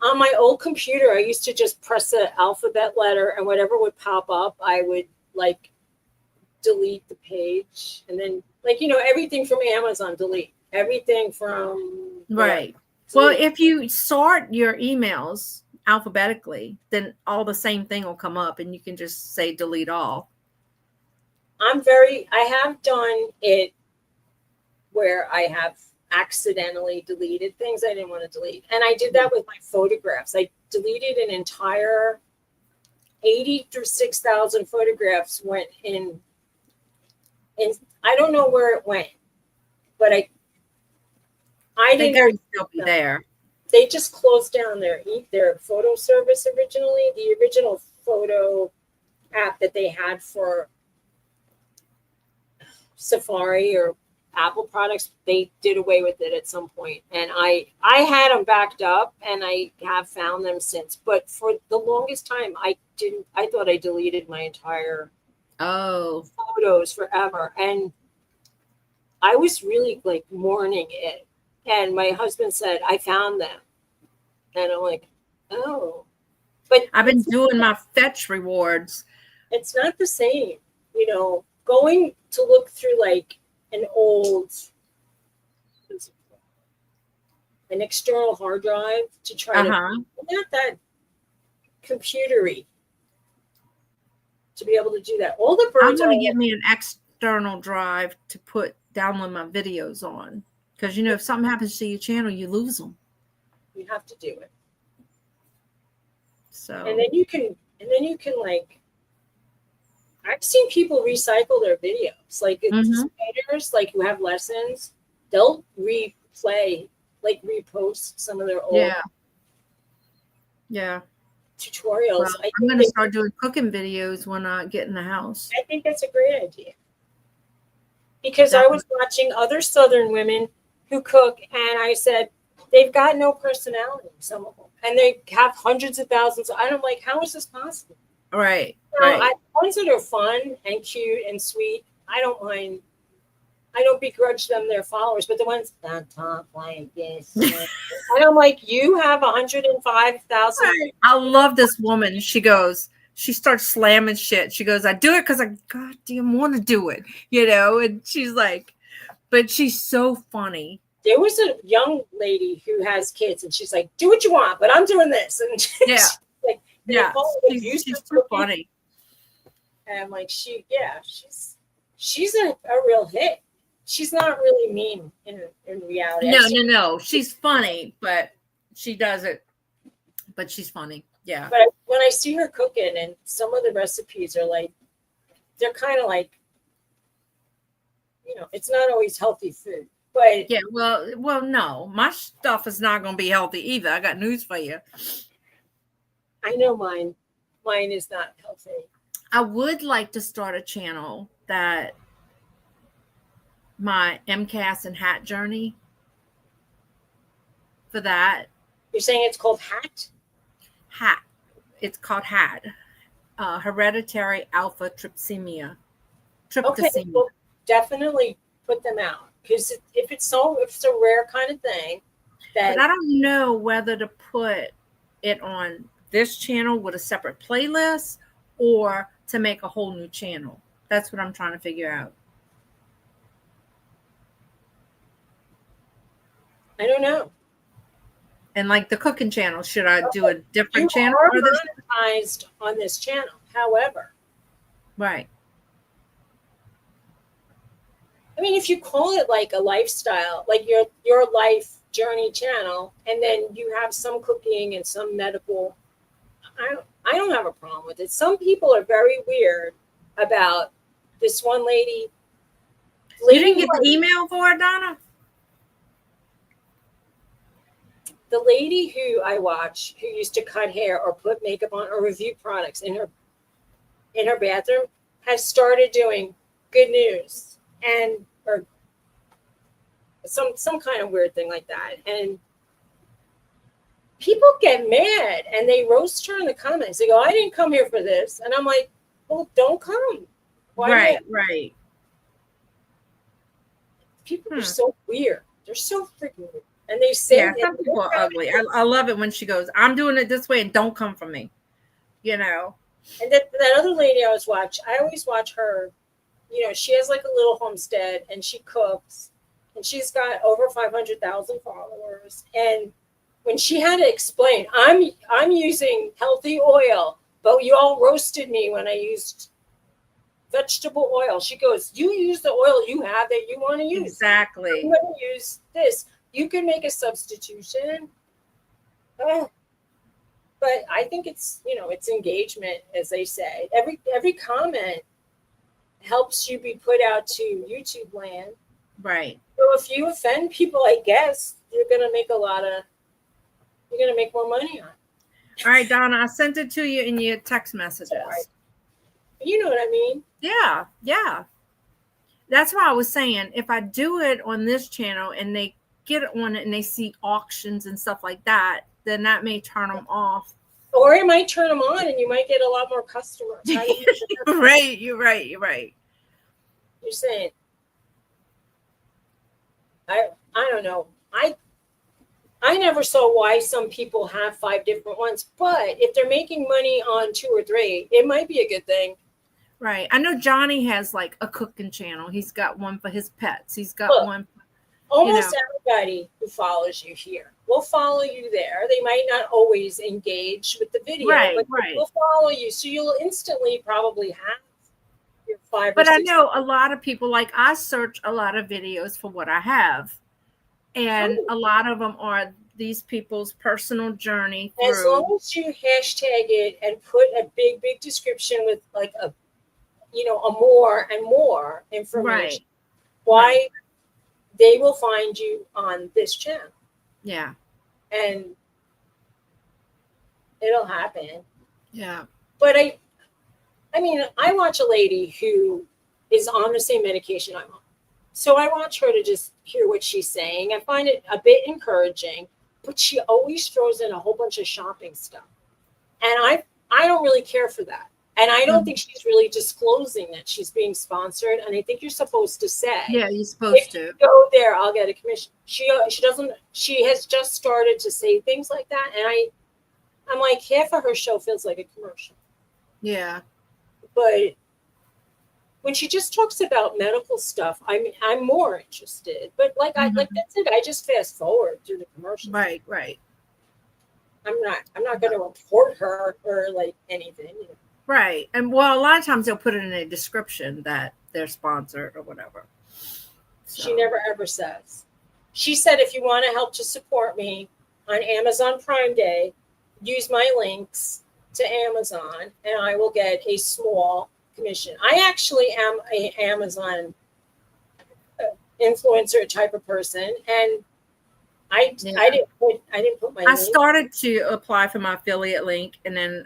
On my old computer, I used to just press the alphabet letter, and whatever would pop up, I would like delete the page, and then everything from Amazon, delete everything from Right. Well, if you sort your emails alphabetically, then all the same thing will come up, and you can just say delete all. I have done it where I have accidentally deleted things I didn't want to delete. And I did that with my photographs. I deleted an entire 80 through 6,000 photographs went in. And I don't know where it went, but I They gotta still be there. They just closed down their photo service originally. The original photo app that they had for Safari or Apple products, they did away with it at some point, and I had them backed up, and I have found them since. But for the longest time, I didn't. I thought I deleted my entire photos forever, and I was really like mourning it. And my husband said, "I found them," and I'm like, "Oh," but I've been doing my fetch rewards. It's not the same, going to look through like an external hard drive to try to not that computery to be able to do that. All the birds I'm going to get me an external drive to download my videos on, because if something happens to your channel, you lose them. You have to do it. So and then you can like, I've seen people recycle their videos, like painters, like who have lessons, they'll replay, like repost some of their old tutorials. Well, I'm going to start doing cooking videos when I get in the house. I think that's a great idea, because I was watching other Southern women who cook, and I said they've got no personality, some of them, and they have hundreds of thousands. And I'm like, how is this possible? Right. Ones that are fun and cute and sweet, I don't mind. I don't begrudge them their followers, but the ones that talk like this, and I'm like, you have 105,000. I love this woman. She starts slamming shit. She goes, I do it because I goddamn want to do it, and she's like, but she's so funny. There was a young lady who has kids, and she's like, do what you want, but I'm doing this. And she's she's too funny. And I'm like, she's a real hit. She's not really mean in reality. No. She's funny, but she does it. But she's funny. Yeah. But when I see her cooking, and some of the recipes are like, they're kind of like, it's not always healthy food. But yeah, well, no, my stuff is not going to be healthy either. I got news for you. I know mine is not healthy. I would like to start a channel that my MCAS and hat journey for that. You're saying it's called hat? Hat. It's called hat. Hereditary alpha tryptophanemia. Okay, well, definitely put them out, because if it's a rare kind of thing. But I don't know whether to put it on this channel with a separate playlist or to make a whole new channel. That's what I'm trying to figure out. I don't know. And like the cooking channel, should I do a You different channel are or this? monetized on this channel. However, Right. I mean, if you call it like a lifestyle, like your life journey channel, and then you have some cooking and some medical, I don't have a problem with it. Some people are very weird about this one lady. You didn't get the email for it, Donna? The lady who I watch, who used to cut hair or put makeup on or review products in her bathroom, has started doing good news and or some kind of weird thing like that. And people get mad and they roast her in the comments. They go, "I didn't come here for this," and I'm like, "Well, don't come." Why Right, not? right. People are so weird. They're so freaking weird. And they say, yeah, some people are ugly. I love it when she goes, "I'm doing it this way and don't come for me." You know. And that other lady I always watch her. You know, she has like a little homestead and she cooks, and she's got over 500,000 followers. And when she had to explain, I'm using healthy oil, but you all roasted me when I used vegetable oil. She goes, "You use the oil you have that you want to use. Exactly. I'm going to use this. You can make a substitution." But I think it's, it's engagement, as they say. Every comment helps you be put out to YouTube land. Right. So if you offend people, I guess you're going to make more money on it. All right, Donna, I sent it to you in your text messages. Right. You know what I mean? Yeah, yeah. That's why I was saying, if I do it on this channel and they get on it and they see auctions and stuff like that, then that may turn them off. Or it might turn them on and you might get a lot more customers. Right, you're right. You're saying, I don't know. I never saw why some people have 5 different ones, but if they're making money on 2 or 3, it might be a good thing. Right. I know Johnny has like a cooking channel. He's got one for his pets. He's got one. Almost everybody who follows you here will follow you there. They might not always engage with the video, but they will follow you. So you'll instantly probably have your 5 But I know a lot of people, like I search a lot of videos for what I have. And a lot of them are these people's personal journey through. As long as you hashtag it and put a big description with like a more and more information, why they will find you on this channel. Yeah. And it'll happen. Yeah. But I mean, I watch a lady who is on the same medication I'm on. So I watch her to just hear what she's saying. I find it a bit encouraging, but she always throws in a whole bunch of shopping stuff. And I don't really care for that. And I don't think she's really disclosing that she's being sponsored. And I think you're supposed to say, yeah, you're supposed to go there, I'll get a commission. She doesn't. She has just started to say things like that, and I'm like, half of her show feels like a commercial. Yeah, but when she just talks about medical stuff, I'm more interested. But like that's it. I just fast forward through the commercials. Right. I'm not going to report her or like anything. Right. And well, a lot of times they'll put it in a description that they're sponsored or whatever. So. She never ever says. She said, if you want to help to support me on Amazon Prime Day, use my links to Amazon and I will get a small commission. I actually am an Amazon influencer type of person, and I didn't put my. I started to apply for my affiliate link, and then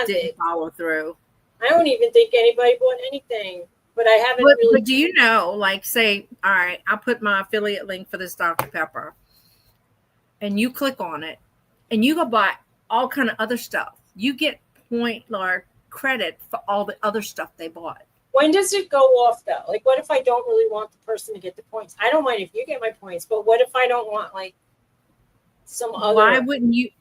didn't follow through. I don't even think anybody bought anything, but I haven't really. But do you know, like, say, all right, I put my affiliate link for this Dr. Pepper, and you click on it, and you go buy all kind of other stuff. You get point or credit for all the other stuff they bought. When does it go off though? Like, what if I don't really want the person to get the points? I don't mind if you get my points, but what if I don't want like some other? Why wouldn't you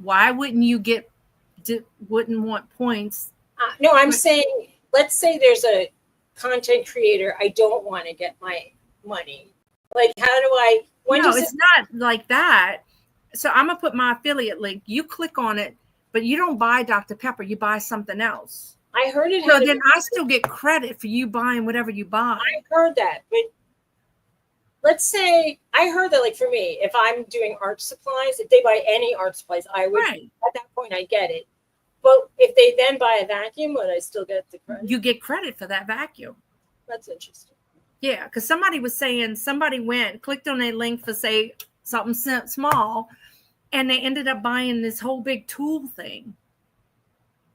wouldn't want points? No, I'm saying, let's say there's a content creator. I don't want to get my money. Like, how do I? No, it's not like that. So I'm gonna put my affiliate link. You click on it, but you don't buy Dr. Pepper. You buy something else. I heard it. So had then I still get credit for you buying whatever you buy. I heard that, but let's say I heard that, like for me, if I'm doing art supplies, if they buy any art supplies, I would Right. at that point I get it. But if they then buy a vacuum, would I still get the credit? You get credit for that vacuum. That's interesting. Yeah, because somebody was saying somebody clicked on a link for say something small, and they ended up buying this whole big tool thing,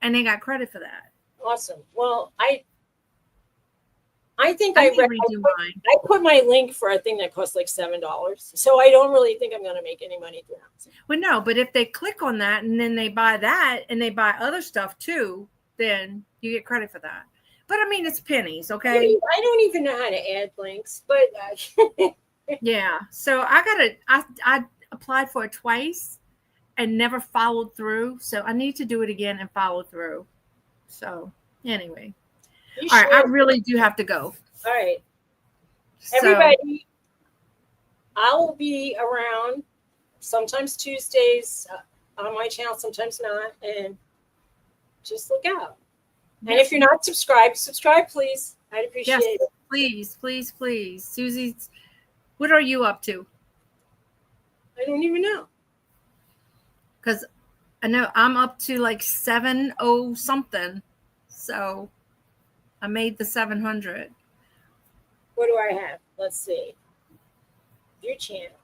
and they got credit for that. Awesome. Well, I think I I need to redo mine. I put my link for a thing that costs like $7, so I don't really think I'm going to make any money through Amazon. Well, no, but if they click on that and then they buy that and they buy other stuff too, then you get credit for that. But I mean, it's pennies, okay? I don't even know how to add links, but Yeah. So I applied for it twice and never followed through. So I need to do it again and follow through. So anyway, all right, I really do have to go. All right, So, everybody, I will be around sometimes Tuesdays on my channel, sometimes not, and just look out. And if you're not subscribed, subscribe, please. I'd appreciate it. Please, please, please. Suzy, what are you up to? I don't even know. Because I know I'm up to like 700 something. So I made the 700. What do I have? Let's see. Your channel.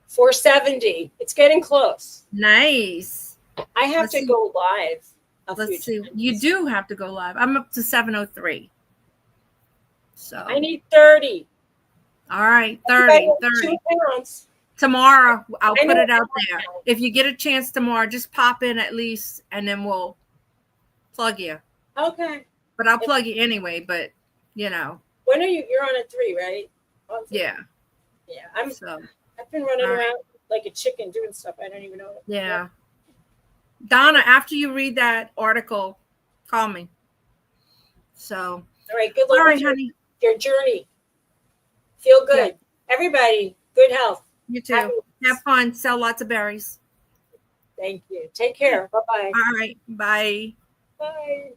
470. It's getting close. Nice. I have to go live. Let's see. You do have to go live. I'm up to 703. So I need 30. All right, 30. 2 pounds. Tomorrow, I'll put it out there. If you get a chance tomorrow, just pop in at least, and then we'll plug you. Okay. But I'll plug you anyway, but, you know. When are you? You're on at 3, right? Yeah. Yeah. I've been running around like a chicken doing stuff. I don't even know. Yeah. Donna, after you read that article, call me. So. All right. Good luck with honey. Your journey. Feel good. Yeah. Everybody, good health. You too. Have fun. Sell lots of berries. Thank you. Take care. Bye-bye. All right. Bye. Bye.